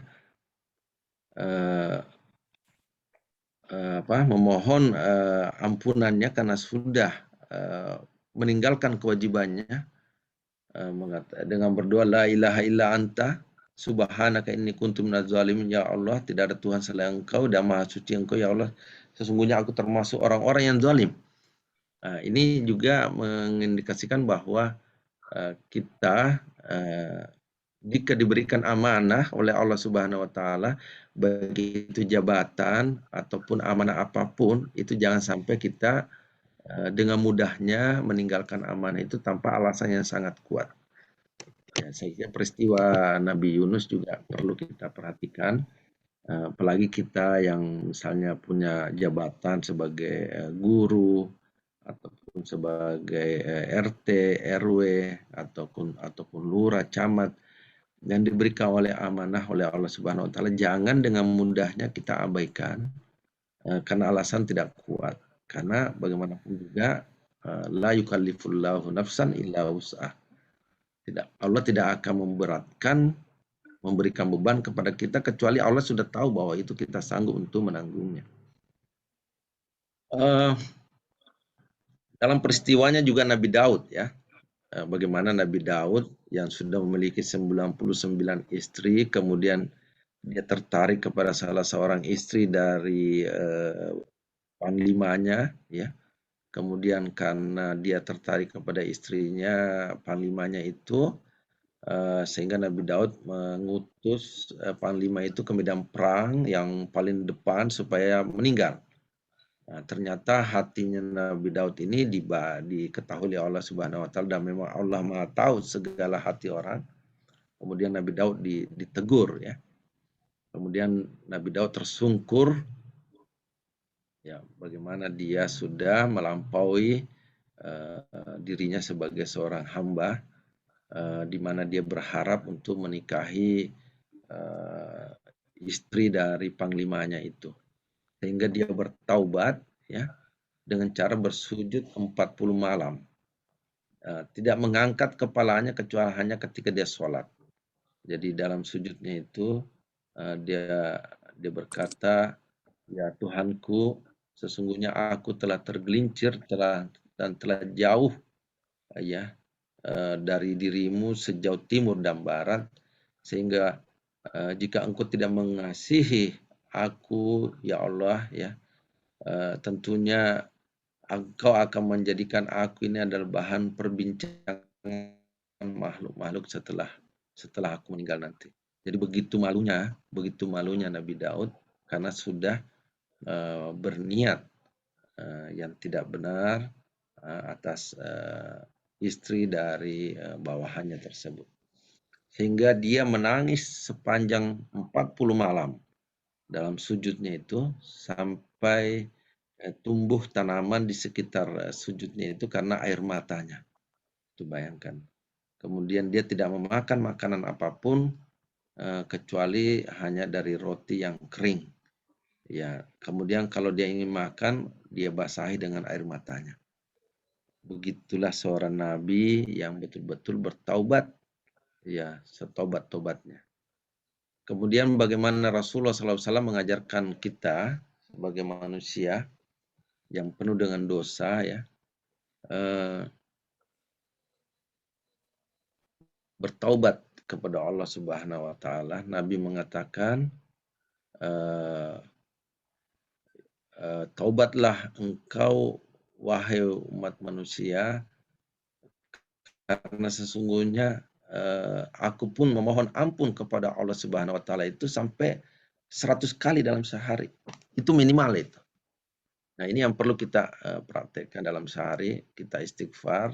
memohon ampunannya karena sudah meninggalkan kewajibannya, dengan berdoa la ilaha illa anta subhanaka inni kuntu minaz zalimin. Ya Allah, tidak ada Tuhan selain Engkau dan maha suci Engkau ya Allah, sesungguhnya aku termasuk orang-orang yang zalim. Ini juga mengindikasikan bahwa kita jika diberikan amanah oleh Allah Subhanahu wa taala, baik itu jabatan ataupun amanah apapun, itu jangan sampai kita dengan mudahnya meninggalkan amanah itu tanpa alasan yang sangat kuat. Ya, saya kira peristiwa Nabi Yunus juga perlu kita perhatikan, apalagi kita yang misalnya punya jabatan sebagai guru ataupun sebagai RT, RW ataupun lurah, camat yang diberikan oleh amanah oleh Allah Subhanahu wa taala, jangan dengan mudahnya kita abaikan karena alasan tidak kuat. Karena bagaimanapun juga la yukallifullahu nafsan illa wus'ah. Allah tidak akan memberikan beban kepada kita kecuali Allah sudah tahu bahwa itu kita sanggup untuk menanggungnya. Dalam peristiwanya juga Nabi Daud, ya, bagaimana Nabi Daud yang sudah memiliki 99 istri, kemudian dia tertarik kepada salah seorang istri dari panglimanya, ya. Kemudian karena dia tertarik kepada istrinya, panglimanya itu, sehingga Nabi Daud mengutus panglima itu ke medan perang yang paling depan supaya meninggal. Nah, ternyata hatinya Nabi Daud ini diketahui oleh Allah Subhanahu wa taala, dan memang Allah Maha tahu segala hati orang. Kemudian Nabi Daud ditegur, ya. Kemudian Nabi Daud tersungkur, ya, bagaimana dia sudah melampaui dirinya sebagai seorang hamba, di mana dia berharap untuk menikahi istri dari panglimanya itu. Sehingga dia bertaubat, ya, dengan cara bersujud 40 malam. Tidak mengangkat kepalanya kecuali hanya ketika dia sholat. Jadi dalam sujudnya itu dia berkata, ya Tuhanku, sesungguhnya aku telah tergelincir dan telah jauh, ya, dari dirimu sejauh timur dan barat, sehingga jika engkau tidak mengasihi aku, ya Allah, ya, tentunya engkau akan menjadikan aku ini adalah bahan perbincangan makhluk-makhluk setelah aku meninggal nanti. Jadi begitu malunya Nabi Daud karena sudah berniat yang tidak benar atas istri dari bawahannya tersebut. Sehingga dia menangis sepanjang 40 malam dalam sujudnya itu, sampai tumbuh tanaman di sekitar sujudnya itu karena air matanya. Itu bayangkan. Kemudian dia tidak memakan makanan apapun kecuali hanya dari roti yang kering. Ya, kemudian kalau dia ingin makan, dia basahi dengan air matanya. Begitulah seorang nabi yang betul-betul bertaubat, ya, setobat-tobatnya. Kemudian bagaimana Rasulullah SAW mengajarkan kita sebagai manusia yang penuh dengan dosa, ya, bertaubat kepada Allah Subhanahu wa taala. Nabi mengatakan, taubatlah engkau wahai umat manusia, karena sesungguhnya aku pun memohon ampun kepada Allah Subhanahu wa taala itu sampai 100 kali dalam sehari. Itu minimal itu. Nah, ini yang perlu kita praktekkan dalam sehari. Kita istighfar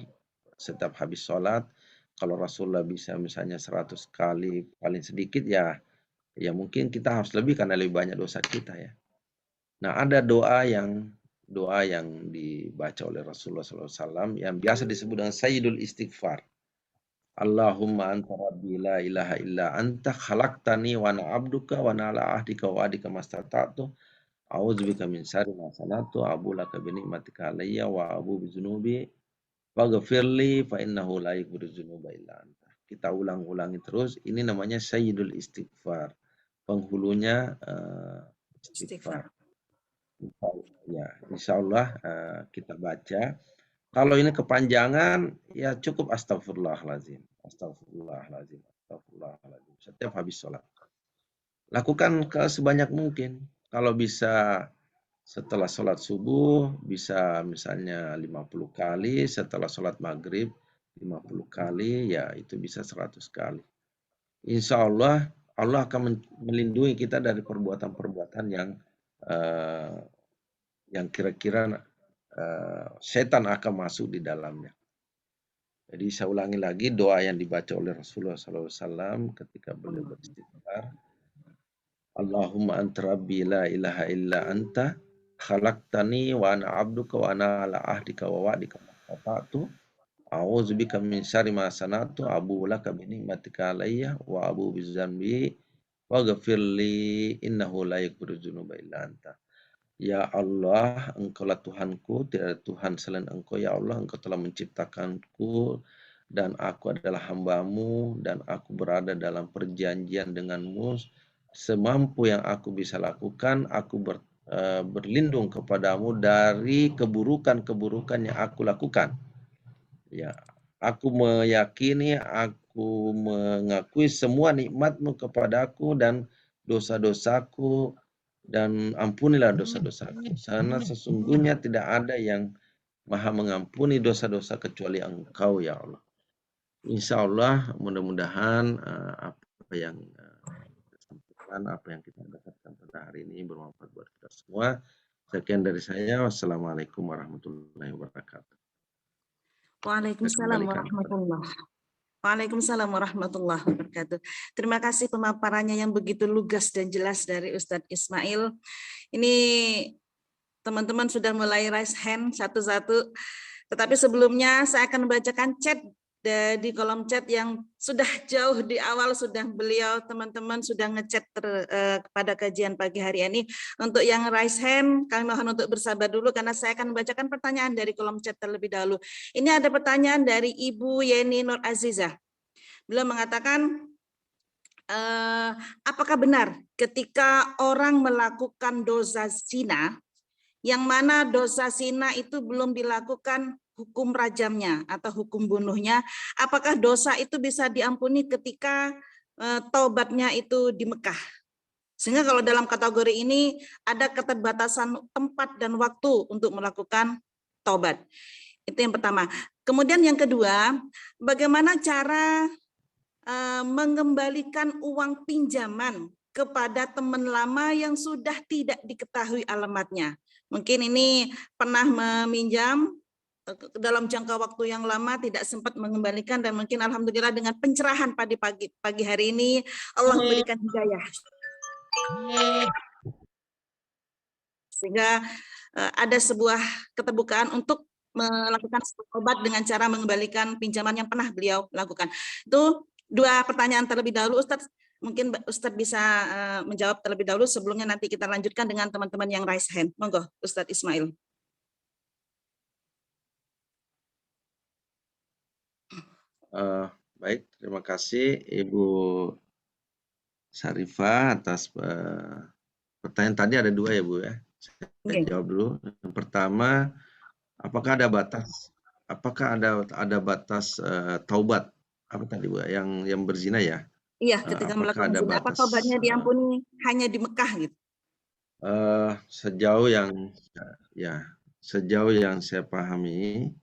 setiap habis sholat. Kalau Rasulullah bisa misalnya 100 kali paling sedikit, ya mungkin kita harus lebih karena lebih banyak dosa kita, ya. Nah, ada doa yang doa yang dibaca oleh Rasulullah SAW yang biasa disebut dengan Sayyidul Istighfar. Allahumma anta rabbi la ilaha illa anta khalaqtani wa ana abduka wa ana ala ahdika wa adika mastata'tu a'udzubika min syarri ma sana'tu abu laka bi ni'matika alayya wa abu bi dzunubi faghfirli fa innahu la yaghfiru dzunuba illa anta. Kita ulang-ulangi terus, ini namanya Sayyidul Istighfar. Penghulunya istighfar. Istighfar. Ya, insyaallah kita baca. Kalau ini kepanjangan, ya cukup astagfirullahaladzim, astagfirullahaladzim, astagfirullahaladzim. Setiap habis sholat. Lakukan sebanyak mungkin. Kalau bisa setelah sholat subuh, bisa misalnya 50 kali, setelah sholat maghrib 50 kali, ya itu bisa 100 kali. Insya Allah, Allah akan melindungi kita dari perbuatan-perbuatan yang kira-kira setan akan masuk di dalamnya. Jadi saya ulangi lagi doa yang dibaca oleh Rasulullah SAW ketika beliau beristighfar. Allahumma anta rabbi la ilaha illa anta khalaqtani wa ana abduka wa ana ala ahdika wa wa'dika mastata'tu a'udzubika min syarri ma sana'tu abu laka bi ni'matika alayya wa abu bi dzanbi waghfirli innahu la yaghfiru dzunuba illa anta. Ya Allah, Engkaulah Tuhanku, tidak ada Tuhan selain Engkau. Ya Allah, Engkau telah menciptakanku, dan aku adalah hamba-Mu, dan aku berada dalam perjanjian denganmu. Semampu yang aku bisa lakukan, aku berlindung kepadamu dari keburukan-keburukan yang aku lakukan. Ya, aku meyakini, aku mengakui semua nikmat-Mu kepadaku dan dosa-dosaku, dan ampunilah dosa-dosaku. Karena sesungguhnya tidak ada yang maha mengampuni dosa-dosa kecuali Engkau, ya Allah. Insya Allah, mudah-mudahan apa yang disampaikan, apa yang kita dapatkan pada hari ini bermanfaat buat kita semua. Sekian dari saya. Wassalamualaikum warahmatullahi wabarakatuh. Waalaikumsalam warahmatullahi wabarakatuh. Terima kasih pemaparannya yang begitu lugas dan jelas dari Ustadz Ismail. Ini teman-teman sudah mulai raise hand satu-satu. Tetapi sebelumnya saya akan membacakan chat di kolom chat yang sudah jauh di awal sudah beliau teman-teman sudah ngechat kepada kajian pagi hari ini. Untuk yang raise hand kami mohon untuk bersabar dulu karena saya akan membacakan pertanyaan dari kolom chat terlebih dahulu. Ini ada pertanyaan dari Ibu Yeni Nur Azizah. Beliau mengatakan, apakah benar ketika orang melakukan dosa zina, yang mana dosa zina itu belum dilakukan hukum rajamnya atau hukum bunuhnya, apakah dosa itu bisa diampuni ketika taubatnya itu di Mekah? Sehingga kalau dalam kategori ini ada keterbatasan tempat dan waktu untuk melakukan taubat. Itu yang pertama. Kemudian yang kedua, bagaimana cara mengembalikan uang pinjaman kepada teman lama yang sudah tidak diketahui alamatnya? Mungkin ini pernah meminjam dalam jangka waktu yang lama tidak sempat mengembalikan, dan mungkin alhamdulillah dengan pencerahan pada pagi hari ini Allah memberikan hidayah sehingga ada sebuah keterbukaan untuk melakukan obat dengan cara mengembalikan pinjaman yang pernah beliau lakukan. Itu dua pertanyaan terlebih dahulu, Ustadz. Mungkin Ustadz bisa menjawab terlebih dahulu, sebelumnya nanti kita lanjutkan dengan teman-teman yang raise hand. Monggo, Ustadz Ismail. Baik, terima kasih Ibu Syarifah atas pertanyaan tadi. Ada dua ya Bu ya. Saya jawab dulu. Yang pertama, apakah ada batas? Apakah ada batas taubat? Apa tadi Bu? Yang berzina ya? Iya, ketika melakukan zina. Apa taubatnya diampuni hanya di Mekah gitu? Sejauh yang saya pahami,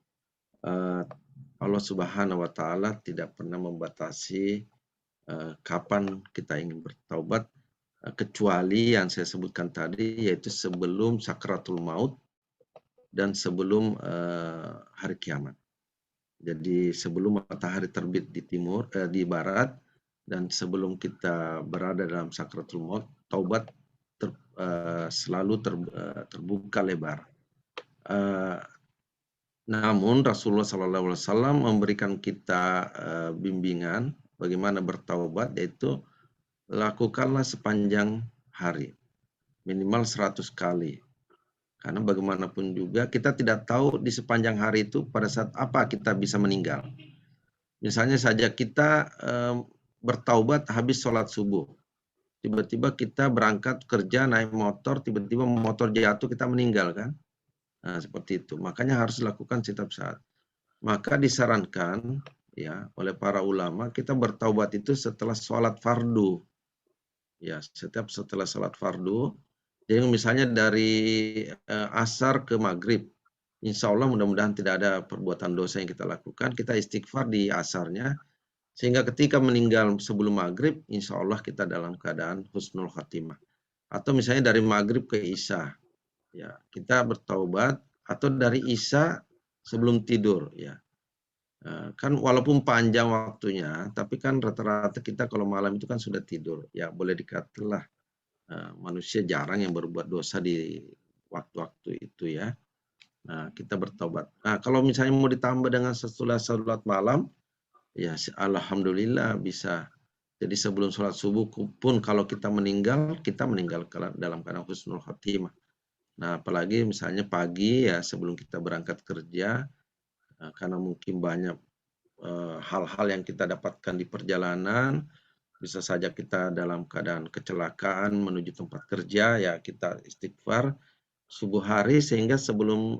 Allah Subhanahu wa Ta'ala tidak pernah membatasi kapan kita ingin bertaubat, kecuali yang saya sebutkan tadi, yaitu sebelum sakratul maut dan sebelum hari kiamat. Jadi sebelum matahari terbit di timur, di barat, dan sebelum kita berada dalam sakratul maut, taubat selalu terbuka lebar. Eh, Namun Rasulullah SAW memberikan kita bimbingan bagaimana bertaubat, yaitu lakukanlah sepanjang hari, minimal 100 kali. Karena bagaimanapun juga kita tidak tahu di sepanjang hari itu pada saat apa kita bisa meninggal. Misalnya saja kita bertaubat habis sholat subuh. Tiba-tiba kita berangkat kerja naik motor, tiba-tiba motor jatuh, kita meninggal kan. Nah, seperti itu. Makanya harus dilakukan setiap saat. Maka disarankan ya oleh para ulama kita bertaubat itu setelah sholat fardu. Ya, setelah sholat fardu. Jadi misalnya dari asar ke maghrib, insya Allah mudah-mudahan tidak ada perbuatan dosa yang kita lakukan. Kita istighfar di asarnya, sehingga ketika meninggal sebelum maghrib, insya Allah kita dalam keadaan husnul khatimah. Atau misalnya dari maghrib ke isya, ya kita bertaubat, atau dari isya sebelum tidur, ya. Kan walaupun panjang waktunya, tapi kan rata-rata kita kalau malam itu kan sudah tidur. Ya boleh dikatalah manusia jarang yang berbuat dosa di waktu-waktu itu ya. Nah, kita bertobat. Nah, kalau misalnya mau ditambah dengan setelah sholat malam, ya alhamdulillah bisa. Jadi sebelum sholat subuh pun kalau kita meninggal dalam keadaan husnul khatimah. Nah, apalagi misalnya pagi ya sebelum kita berangkat kerja, karena mungkin banyak hal-hal yang kita dapatkan di perjalanan, bisa saja kita dalam keadaan kecelakaan menuju tempat kerja, ya kita istighfar subuh hari sehingga sebelum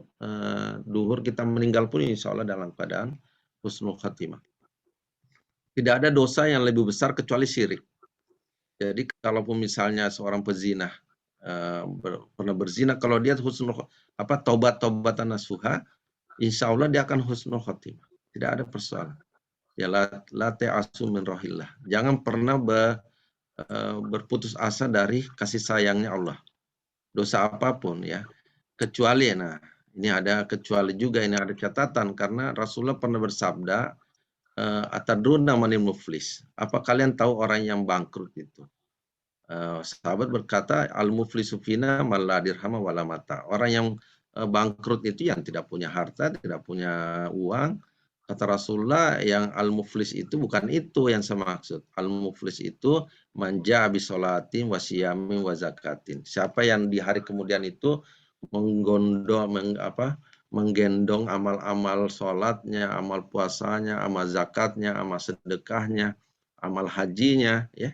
duhur kita meninggal pun insya Allah dalam keadaan husnul khatimah. Tidak ada dosa yang lebih besar kecuali syirik. Jadi kalaupun misalnya seorang pezina pernah berzina, kalau dia taubat-taubatan nasuha, insya Allah dia akan husnul khatimah. Tidak ada persoalan. Ya la ta'asu min rohillah. Jangan pernah berputus asa dari kasih sayangnya Allah. Dosa apapun ya. Kecuali, nah ini ada kecuali juga, ini ada catatan, karena Rasulullah pernah bersabda, atadruna manil muflis. Apa kalian tahu orang yang bangkrut itu? Sahabat berkata, al-muflisu fina man la dirham wala mata. Orang yang bangkrut itu yang tidak punya harta, tidak punya uang. Kata Rasulullah, yang al-muflis itu bukan itu yang saya maksud. Al-muflis itu manja bisolatin wasiyamin wazakatin. Siapa yang di hari kemudian itu menggendong amal-amal sholatnya, amal puasanya, amal zakatnya, amal sedekahnya, amal hajinya, ya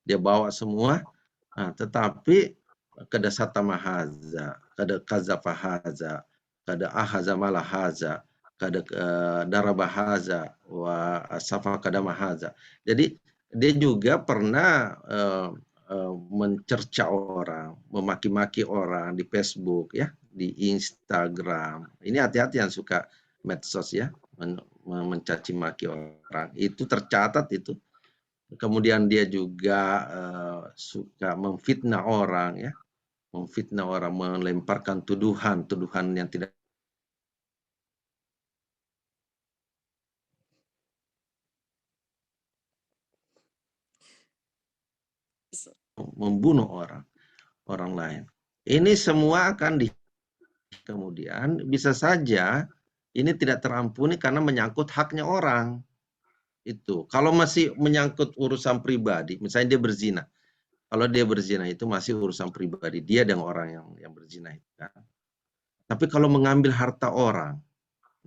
dia bawa semua, tetapi kada satamahaza, kada kazafahaza, kada ahaza malahaza, kada darabahaza, wa safa kada mahaza. Jadi dia juga pernah mencerca orang, memaki-maki orang di Facebook ya, di Instagram. Ini hati-hati yang suka medsos ya, mencaci maki orang. Itu tercatat itu. Kemudian dia juga suka memfitnah orang ya, melemparkan tuduhan yang tidak, membunuh orang lain. Ini semua akan kemudian bisa saja ini tidak terampuni karena menyangkut haknya orang. Itu kalau masih menyangkut urusan pribadi, misalnya dia berzina. Kalau dia berzina itu masih urusan pribadi dia dengan orang yang berzina itu kan. Tapi kalau mengambil harta orang,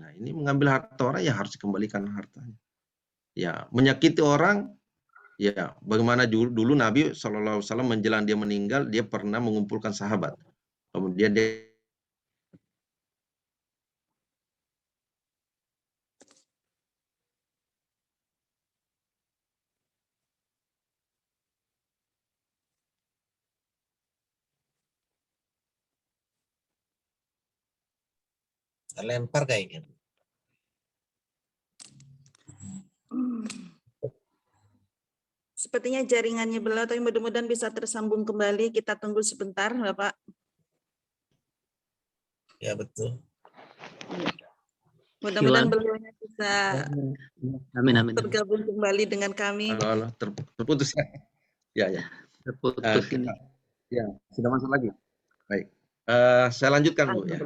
nah ini mengambil harta orang ya harus dikembalikan hartanya. Ya, menyakiti orang, ya bagaimana dulu Nabi SAW menjelang dia meninggal, dia pernah mengumpulkan sahabat. Kemudian dia lempar kayaknya. Sepertinya jaringannya beliau, tapi mudah-mudahan bisa tersambung kembali. Kita tunggu sebentar, Bapak. Ya betul. Mudah-mudahan beliau bisa Amin. bergabung kembali dengan kami. halo, terputus ya. Ya. Terputus ini. Ya, sudah masuk lagi. Baik. Saya lanjutkan Bu ya.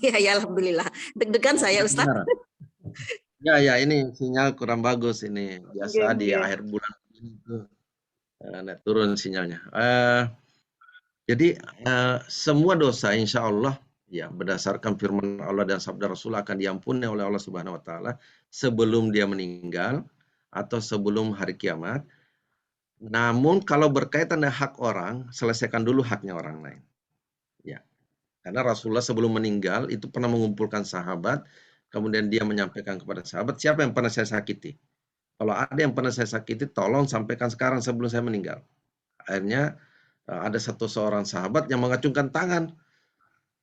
Ya, ya, alhamdulillah. Deg-degan saya, Ustaz. Kedengaran? Ya, ini sinyal kurang bagus ini. Biasa di Nggih. akhir bulan ini tuh turun sinyalnya. Jadi semua dosa insya Allah ya berdasarkan firman Allah dan sabda Rasul akan diampuni oleh Allah Subhanahu wa taala sebelum dia meninggal atau sebelum hari kiamat. Namun kalau berkaitan dengan hak orang, selesaikan dulu haknya orang lain. Ya. Karena Rasulullah sebelum meninggal itu pernah mengumpulkan sahabat, kemudian dia menyampaikan kepada sahabat, siapa yang pernah saya sakiti? Kalau ada yang pernah saya sakiti, tolong sampaikan sekarang sebelum saya meninggal. Akhirnya ada seorang sahabat yang mengacungkan tangan.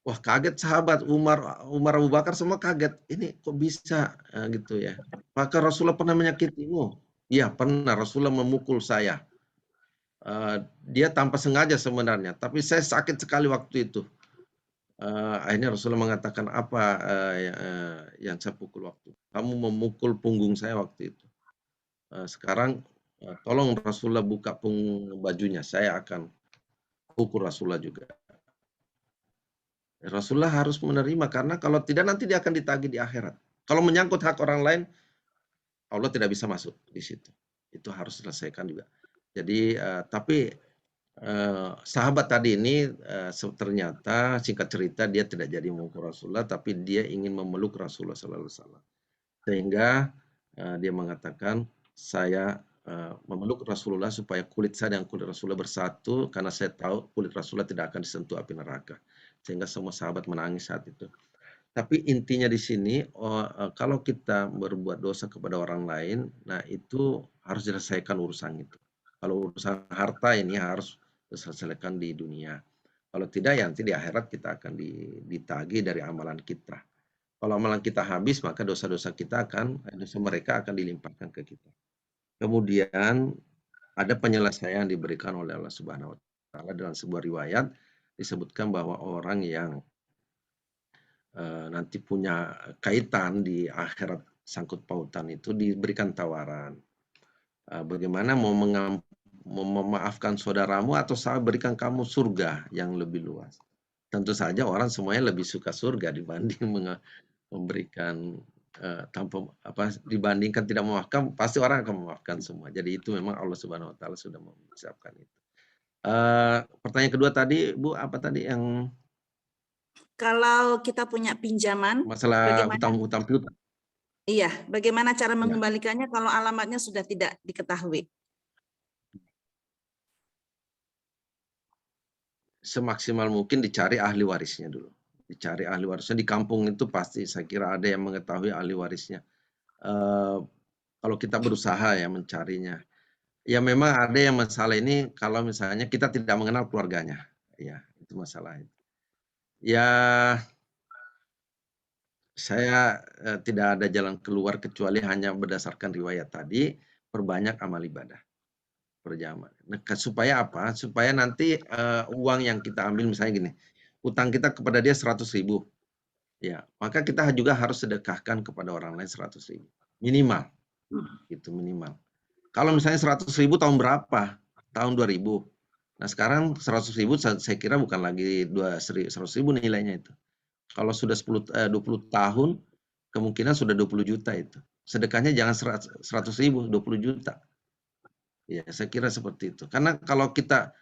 Wah, kaget sahabat Umar Abu Bakar semua kaget. Ini kok bisa gitu ya. Maka Rasulullah pernah menyakitimu? Iya, pernah. Rasulullah memukul saya. Dia tanpa sengaja sebenarnya, tapi saya sakit sekali waktu itu. Akhirnya Rasulullah mengatakan apa yang saya pukul waktu? Kamu memukul punggung saya waktu itu. Sekarang tolong Rasulullah buka punggung bajunya, saya akan pukul Rasulullah juga. Rasulullah harus menerima karena kalau tidak nanti dia akan ditagih di akhirat. Kalau menyangkut hak orang lain, Allah tidak bisa masuk di situ. Itu harus diselesaikan juga. Jadi tapi sahabat tadi ini ternyata singkat cerita dia tidak jadi memukul Rasulullah, tapi dia ingin memeluk Rasulullah Sallallahu Alaihi Wasallam. Sehingga dia mengatakan saya memeluk Rasulullah supaya kulit saya dan kulit Rasulullah bersatu karena saya tahu kulit Rasulullah tidak akan disentuh api neraka. Sehingga semua sahabat menangis saat itu. Tapi intinya di sini kalau kita berbuat dosa kepada orang lain, nah itu harus diselesaikan urusan itu. Kalau urusan harta ini harus diselesaikan di dunia. Kalau tidak ya nanti di akhirat kita akan ditagih dari amalan kita. Kalau amalan kita habis maka dosa-dosa mereka akan dilimpahkan ke kita. Kemudian ada penyelesaian diberikan oleh Allah Subhanahu wa taala dalam sebuah riwayat disebutkan bahwa orang yang nanti punya kaitan di akhirat sangkut pautan itu diberikan tawaran. Bagaimana mau memaafkan saudaramu atau saya berikan kamu surga yang lebih luas. Tentu saja orang semuanya lebih suka surga dibanding memberikan dibandingkan tidak memaafkan, pasti orang akan memaafkan semua. Jadi itu memang Allah Subhanahu wa taala sudah mempersiapkan itu. Pertanyaan kedua tadi, Bu, apa tadi yang Kalau kita punya pinjaman, masalah bagaimana? hutang piutang? Iya, bagaimana cara Ya. mengembalikannya kalau alamatnya sudah tidak diketahui? Semaksimal mungkin dicari ahli warisnya dulu. Dicari ahli warisnya di kampung itu pasti saya kira ada yang mengetahui ahli warisnya. Kalau kita berusaha ya mencarinya. Ya memang ada yang masalah ini kalau misalnya kita tidak mengenal keluarganya. Ya, itu masalah. Ya saya tidak ada jalan keluar kecuali hanya berdasarkan riwayat tadi, perbanyak amal ibadah. Supaya apa? Supaya nanti uang yang kita ambil misalnya gini, utang kita kepada dia 100.000, ya maka kita juga harus sedekahkan kepada orang lain 100.000 minimal, itu minimal. Kalau misalnya 100.000 tahun berapa? Tahun 2000. Nah sekarang 100.000 saya kira bukan lagi 100.000 nilainya itu. Kalau sudah 20 tahun kemungkinan sudah 20 juta itu. Sedekahnya jangan 100.000, 20 juta. Ya, saya kira seperti itu. Karena kalau kita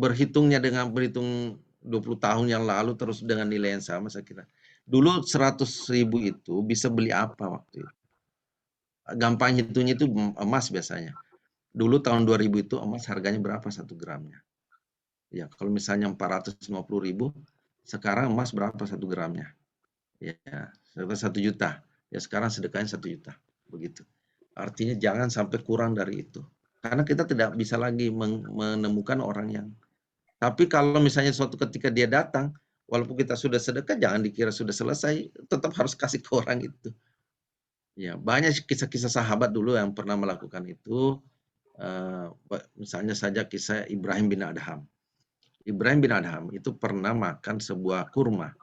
berhitung 20 tahun yang lalu terus dengan nilai yang sama, saya kira. Dulu 100.000 itu bisa beli apa waktu itu? Gampang hitungnya itu emas biasanya. Dulu tahun 2000 itu emas harganya berapa 1 gramnya? Ya, kalau misalnya 450.000, sekarang emas berapa 1 gramnya? Ya, 1 juta. Ya, sekarang sedekahnya 1 juta. Begitu. Artinya jangan sampai kurang dari itu. Karena kita tidak bisa lagi menemukan orang yang. Tapi kalau misalnya suatu ketika dia datang, walaupun kita sudah sedekah, jangan dikira sudah selesai, tetap harus kasih ke orang itu. Ya, banyak kisah-kisah sahabat dulu yang pernah melakukan itu. Misalnya saja kisah Ibrahim bin Adham. Ibrahim bin Adham itu pernah makan sebuah kurma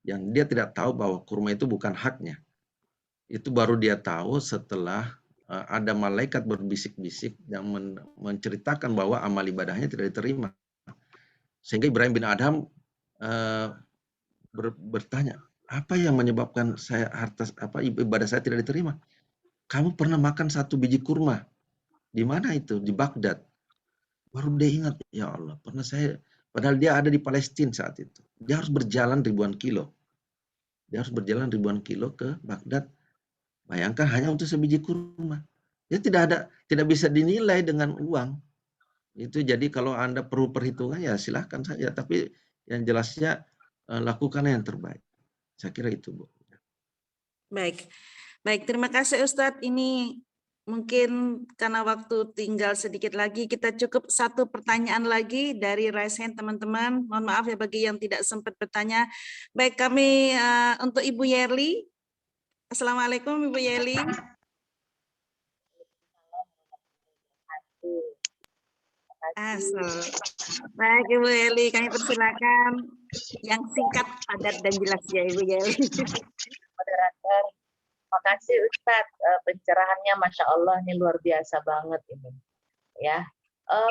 yang dia tidak tahu bahwa kurma itu bukan haknya. Itu baru dia tahu setelah ada malaikat berbisik-bisik yang menceritakan bahwa amal ibadahnya tidak diterima. Sehingga Ibrahim bin Adham bertanya, Apa yang menyebabkan saya ibadah saya tidak diterima? Kamu pernah makan 1 biji kurma. Di mana itu? Di Baghdad. Baru dia ingat, ya Allah, padahal dia ada di Palestina saat itu. Dia harus berjalan ribuan kilo. Dia harus berjalan ribuan kilo ke Baghdad. Bayangkan hanya untuk sebiji kurma. Ya tidak bisa dinilai dengan uang. Itu jadi kalau Anda perlu perhitungan ya silahkan saja. Tapi yang jelasnya lakukan yang terbaik. Saya kira itu, Bu. Baik, baik. Terima kasih Ustadz. Ini mungkin karena waktu tinggal sedikit lagi, kita cukup satu pertanyaan lagi dari raise hand teman-teman. Mohon maaf ya bagi yang tidak sempat bertanya. Baik, kami untuk Ibu Yerli. Assalamualaikum Ibu Yerli. Baik Ibu Yerli, kami persilakan yang singkat, padat dan jelas ya Ibu Yerli. Moderator, makasih Ustadz, pencerahannya Masya Allah ini luar biasa banget ini. Ya,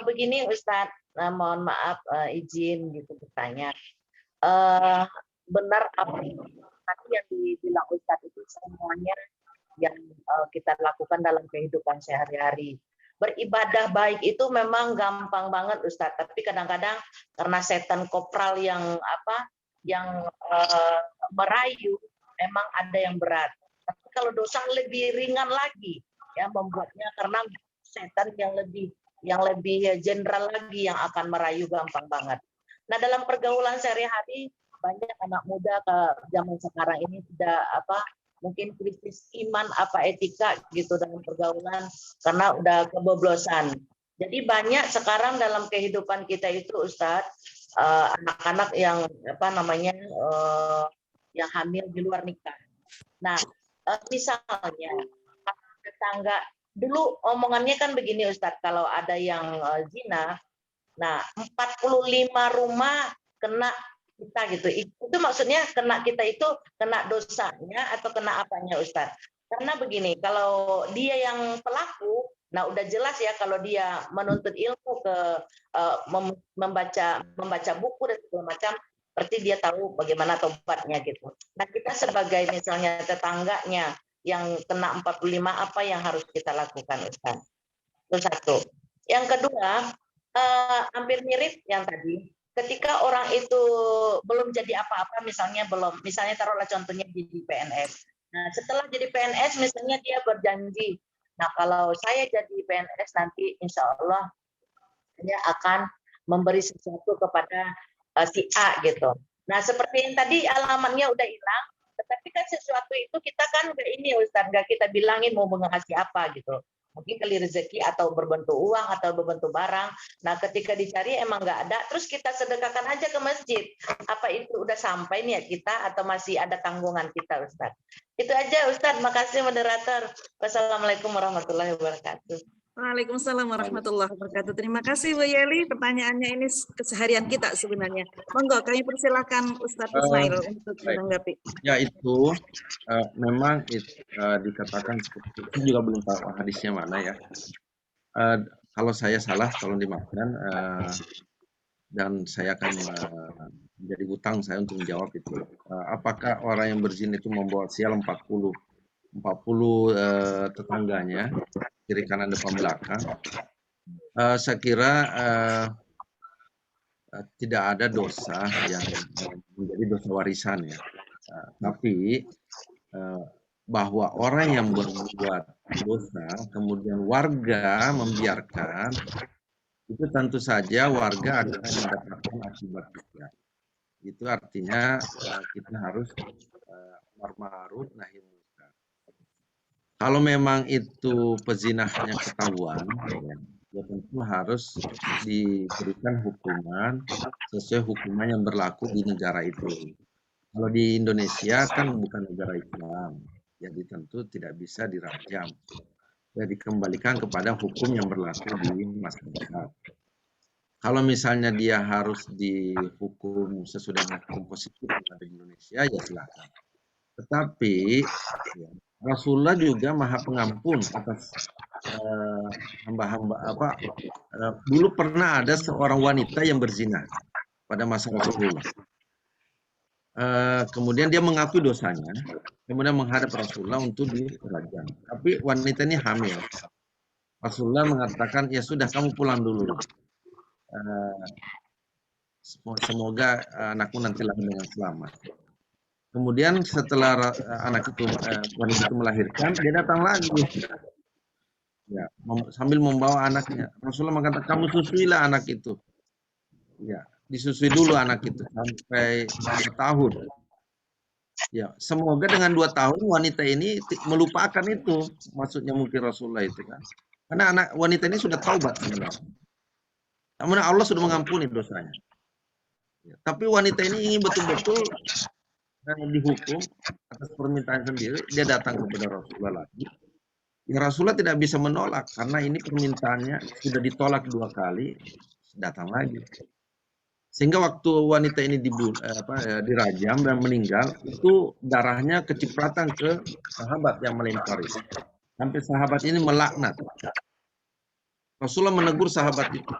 begini Ustadz, mohon maaf izin gitu bertanya. Benar apa tadi yang dibilang Ustadz itu semuanya yang kita lakukan dalam kehidupan sehari-hari. Beribadah baik itu memang gampang banget Ustadz, tapi kadang-kadang karena setan kopral yang merayu, memang ada yang berat. Tapi kalau dosa lebih ringan lagi, ya membuatnya karena setan yang lebih general lagi yang akan merayu gampang banget. Nah dalam pergaulan sehari-hari banyak anak muda ke zaman sekarang ini tidak mungkin kritis iman etika gitu dalam pergaulan karena udah keboblosan. Jadi banyak sekarang dalam kehidupan kita itu Ustadz anak-anak yang yang hamil di luar nikah. Nah, misalnya tetangga dulu omongannya kan begini Ustadz, kalau ada yang zina, nah 45 rumah kena kita gitu. Itu maksudnya kena kita itu kena dosanya atau kena apanya Ustadz? Karena begini, kalau dia yang pelaku, nah udah jelas ya kalau dia menuntut ilmu ke membaca buku dan segala macam, berarti dia tahu bagaimana tobatnya gitu. Nah kita sebagai misalnya tetangganya yang kena 45 apa yang harus kita lakukan Ustaz? Itu satu. Yang kedua, hampir mirip yang tadi. Ketika orang itu belum jadi apa-apa, misalnya taruhlah contohnya jadi PNS. Nah setelah jadi PNS misalnya dia berjanji, nah kalau saya jadi PNS nanti insya Allah saya akan memberi sesuatu kepada si A gitu. Nah seperti yang tadi alamatnya udah hilang, tetapi kan sesuatu itu kita kan nggak kita bilangin mau mengasih apa gitu. Mungkin kali rezeki atau berbentuk uang atau berbentuk barang. Nah ketika dicari emang nggak ada, terus kita sedekahkan aja ke masjid. Apa itu udah sampai niat kita atau masih ada tanggungan kita Ustaz? Itu aja Ustaz, makasih moderator. Wassalamualaikum warahmatullahi wabarakatuh. Waalaikumsalam warahmatullahi wabarakatuh. Terima kasih Bu Yeli. Pertanyaannya ini keseharian kita sebenarnya. Monggo kami persilakan Ustadz Ismail untuk menanggapi. Ya itu memang dikatakan seperti itu, juga belum tahu hadisnya mana ya. Kalau saya salah tolong dimaafkan dan saya akan menjadi hutang saya untuk menjawab itu. Apakah orang yang berzina itu membawa sial 40 tetangganya kiri kanan depan belakang? Saya kira tidak ada dosa yang menjadi dosa warisan ya. Tapi bahwa orang yang berbuat dosa kemudian warga membiarkan, itu tentu saja warga akan mendapatkan akibatnya. Itu artinya kita harus amar ma'ruf nahi munkar. Kalau memang itu pezinahnya ketahuan, ya tentu harus diberikan hukuman sesuai hukuman yang berlaku di negara itu. Kalau di Indonesia kan bukan negara Islam, jadi tentu tidak bisa dirajam. Ya dikembalikan kepada hukum yang berlaku di masyarakat. Kalau misalnya dia harus dihukum sesudah hukum positif yang ada di Indonesia, ya silakan. Tetapi ya, Rasulullah juga Maha Pengampun atas hamba-hamba dulu pernah ada seorang wanita yang berzina pada masa Rasulullah. kemudian dia mengakui dosanya, kemudian menghadap Rasulullah untuk dirajam. Tapi wanita ini hamil. Rasulullah mengatakan, ya sudah kamu pulang dulu. Semoga anakmu nanti lahir dengan selamat. Kemudian setelah wanita itu melahirkan, dia datang lagi. Ya, sambil membawa anaknya. Rasulullah mengatakan, kamu susuilah anak itu. Ya, disusui dulu anak itu sampai 2 tahun. Ya, semoga dengan 2 tahun wanita ini melupakan itu. Maksudnya mungkin Rasulullah itu kan. Karena wanita ini sudah taubat sebenarnya. Namun Allah sudah mengampuni dosanya. Ya, tapi wanita ini ingin betul-betul dihukum atas permintaan sendiri. Dia datang kepada Rasulullah lagi. Ya, Rasulullah tidak bisa menolak karena ini permintaannya sudah ditolak 2 kali. Datang lagi. Sehingga waktu wanita ini dirajam dan meninggal, itu darahnya kecipratan ke sahabat yang melempari. Sampai sahabat ini melaknat. Rasulullah menegur sahabat itu.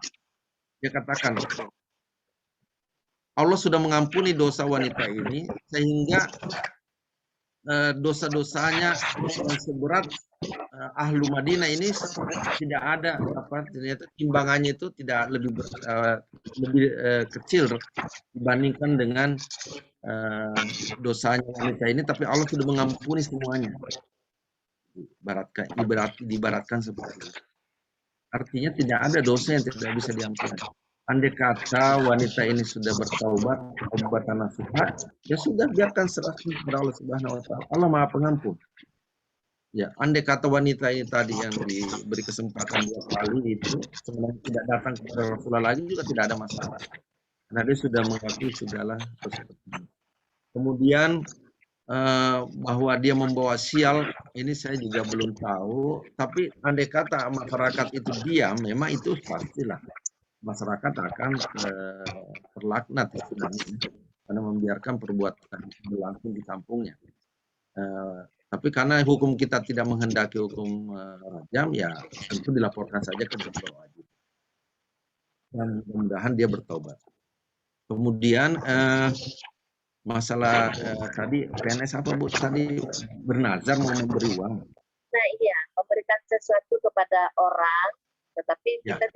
Dia katakan, Allah sudah mengampuni dosa wanita ini, sehingga dosa-dosanya yang seberat ahlu Madinah ini tidak ada ternyata timbangannya itu tidak lebih kecil dibandingkan dengan dosanya wanita ini, tapi Allah sudah mengampuni semuanya. Diibaratkan seperti itu. Artinya tidak ada dosa yang tidak bisa diampuni. Andai kata wanita ini sudah bertaubat, taubatan nasuha, ya sudah biarkan serahkan kepada Allah Subhanahu wa taala. Allah Maha Pengampun. Ya, andai kata wanita ini tadi yang diberi kesempatan 2 kali itu sebenarnya tidak datang kepada Rasulullah lagi juga tidak ada masalah. Karena dia sudah mengakui segala sesuatu. Kemudian bahwa dia membawa sial, ini saya juga belum tahu. Tapi andai kata masyarakat itu diam, memang itu pastilah. Masyarakat akan terlaknat karena membiarkan perbuatan berlangsung di kampungnya. Tapi karena hukum kita tidak menghendaki hukum rajam, ya tentu dilaporkan saja ke dokter wajib. Dan mudah-mudahan dia bertobat. Kemudian masalah tadi PNS apa Bu? Tadi bernazar mau memberi uang. Nah iya, memberikan sesuatu kepada orang, tetapi kita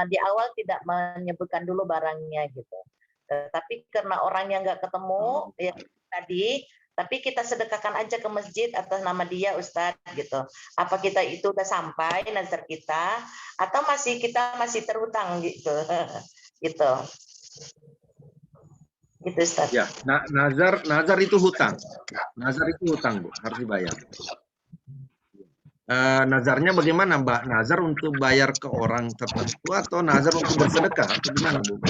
di awal tidak menyebutkan dulu barangnya gitu. Tetapi karena orangnya nggak ketemu, ya tadi, tapi kita sedekahkan aja ke masjid atas nama dia Ustadz gitu. Apa kita itu udah sampai nazar kita, atau kita masih terhutang gitu, gitu. Gitu Ustadz. Ya, nazar itu hutang. Nazar itu hutang Bu, harus dibayar. Nazarnya bagaimana Mbak? Nazar untuk bayar ke orang tertentu atau nazar untuk bersedekah? Atau gimana Bu?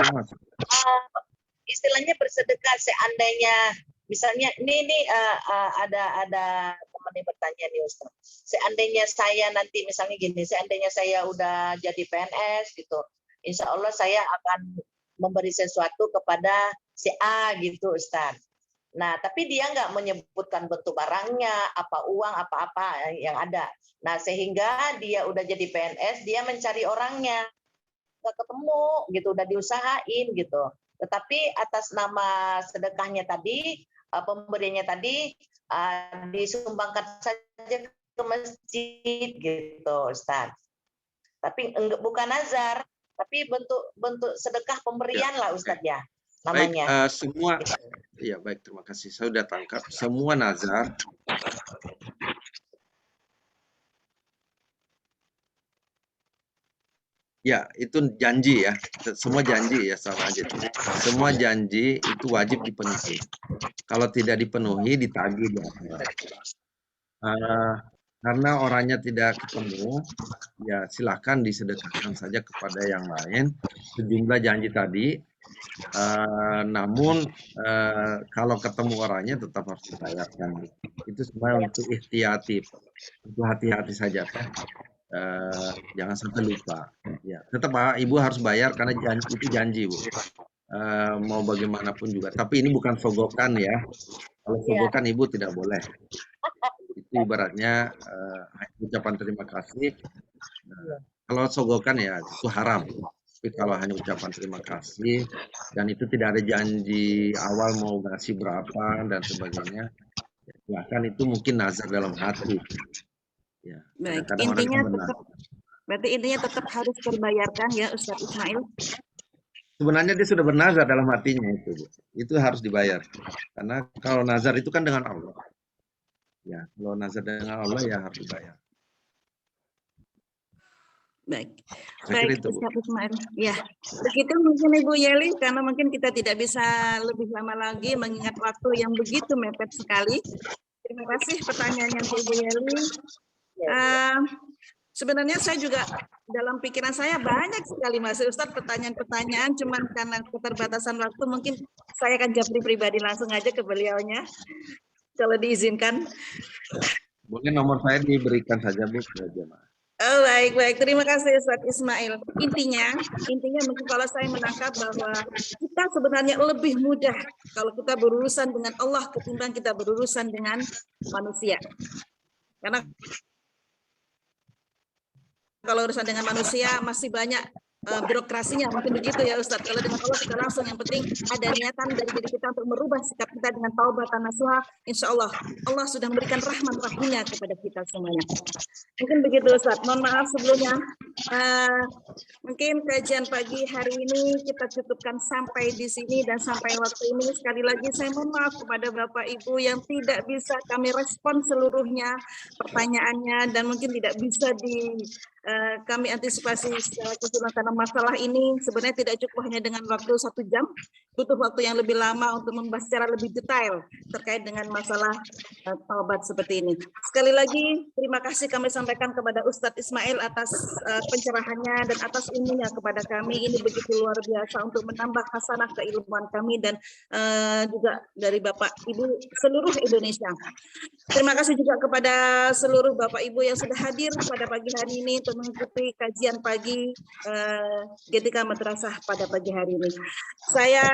Istilahnya bersedekah seandainya misalnya ini ada teman yang bertanya nih Ustaz. Seandainya saya nanti misalnya gini, seandainya saya udah jadi PNS gitu, insya Allah saya akan memberi sesuatu kepada si A gitu Ustaz. Nah, tapi dia nggak menyebutkan bentuk barangnya, apa uang, apa-apa yang ada. Nah, sehingga dia udah jadi PNS, dia mencari orangnya. Nggak ketemu, gitu, udah diusahain, gitu. Tetapi atas nama sedekahnya tadi, pemberiannya tadi, disumbangkan saja ke masjid, gitu, Ustaz. Tapi bukan nazar, tapi bentuk sedekah pemberian lah, Ustaz, ya. Namanya. Baik, semua ya baik, terima kasih. Saya sudah tangkap semua nazar. Ya, itu janji ya. Semua janji ya sama aja. Semua janji itu wajib dipenuhi. Kalau tidak dipenuhi ditagih di akhirat. Karena orangnya tidak ketemu, ya silakan disedekahkan saja kepada yang lain sejumlah janji tadi. Namun kalau ketemu orangnya tetap harus dibayarkan. Itu semua untuk ikhtiatif, untuk hati-hati saja Pak. Jangan sampai lupa. Ya, tetap Pak, Ibu harus bayar karena itu janji Bu. Mau bagaimanapun juga. Tapi ini bukan sogokan ya. Kalau sogokan Ibu tidak boleh. Itu ibaratnya ucapan terima kasih. Kalau sogokan ya itu haram. Tapi kalau hanya ucapan terima kasih dan itu tidak ada janji awal mau ngasih berapa dan sebagainya, bahkan itu mungkin nazar dalam hati. Ya, Baik, kadang-kadang orang intinya yang benar. tetap berarti intinya tetap harus terbayarkan ya Ustadz Ismail. Sebenarnya dia sudah bernazar dalam hatinya itu, Bu. Itu harus dibayar. Karena kalau nazar itu kan dengan Allah. Ya, kalau nazar dengan Allah ya harus dibayar. Baik, Saya kira baik itu, Bu. Ustadz Ismail. Ya, begitu mungkin Ibu Yeli, karena mungkin kita tidak bisa lebih lama lagi mengingat waktu yang begitu mepet sekali. Terima kasih pertanyaannya untuk Ibu Yeli. Sebenarnya saya juga dalam pikiran saya banyak sekali Mas Ustadz pertanyaan-pertanyaan, cuman karena keterbatasan waktu mungkin saya akan japri pribadi langsung aja ke beliaunya, kalau diizinkan. Mungkin nomor saya diberikan saja, Bu, ke jemaah. Oh, baik. Terima kasih Ustadz Ismail. Intinya mungkin kalau saya menangkap bahwa kita sebenarnya lebih mudah kalau kita berurusan dengan Allah ketimbang kita berurusan dengan manusia. Karena kalau urusan dengan manusia masih banyak birokrasinya, mungkin begitu ya Ustadz. Kalau dengan Allah kita langsung, yang penting ada niatan dari diri kita untuk merubah sikap kita dengan taubat dan nasuha. Insya Allah, Allah sudah memberikan rahmat rahimnya kepada kita semuanya. Mungkin begitu Ustadz. Mohon maaf sebelumnya. Mungkin kajian pagi hari ini kita cukupkan sampai di sini dan sampai waktu ini. Sekali lagi saya mohon maaf kepada Bapak Ibu yang tidak bisa kami respon seluruhnya pertanyaannya dan mungkin tidak bisa kami antisipasi secara keseluruhan karena masalah ini sebenarnya tidak cukup hanya dengan waktu 1 jam, butuh waktu yang lebih lama untuk membahas secara lebih detail terkait dengan masalah taubat seperti ini. Sekali lagi terima kasih kami sampaikan kepada Ustadz Ismail atas pencerahannya dan atas ilmunya kepada kami. Ini begitu luar biasa untuk menambah hasanah keilmuan kami dan juga dari Bapak Ibu seluruh Indonesia. Terima kasih juga kepada seluruh Bapak Ibu yang sudah hadir pada pagi hari ini untuk mengikuti kajian pagi GTK Madrasah pada pagi hari ini. Saya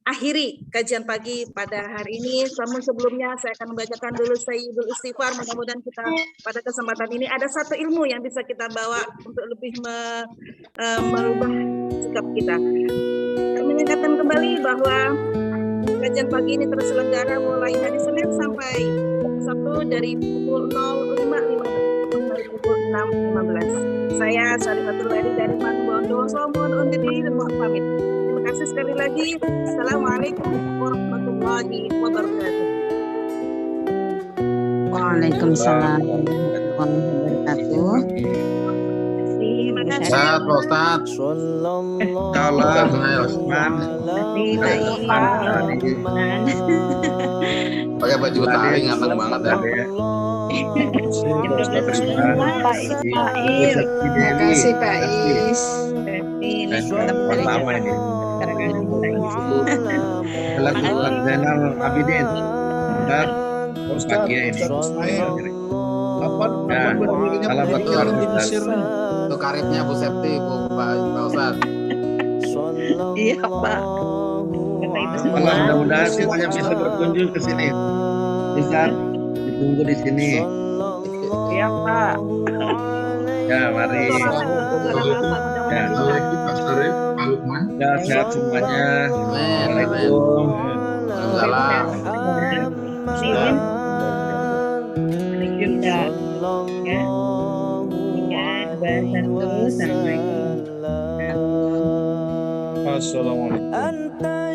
akhiri kajian pagi pada hari ini. Namun sebelumnya saya akan membacakan dulu Sayyidul Istighfar. Mudah-mudahan kita pada kesempatan ini ada satu ilmu yang bisa kita bawa untuk lebih merubah sikap kita. Kami mengingatkan kembali bahwa kajian pagi ini terselenggara mulai hari Senin sampai Sabtu dari pukul 05.15 sampai pukul 6.15. Saya Sarifatul Lari dari Manbondo. Mohon undur diri dan mohon pamit. Terima kasih sekali lagi. Assalamualaikum warahmatullahi wabarakatuh. Waalaikumsalam warahmatullahi wabarakatuh. Terima kasih. Ustaz, Pak Ustaz. Kalau Osman, Pakai baju taring nganteng banget ya. Terima kasih Pak Is. Pertama ini. Selamat Zainal Abidin. Dan bahagia ini. Salam buat Itu karibnya Bu Septi, Pak Ustaz. Iya Pak. Kalau mudah-mudahan semuanya bisa berkunjung ke sini. Bisa ditunggu di sini. Iya Pak. Ya, mari. Ya, ya, sehat semuanya. Assalamualaikum. Waalaikumsalam. Assalamualaikum.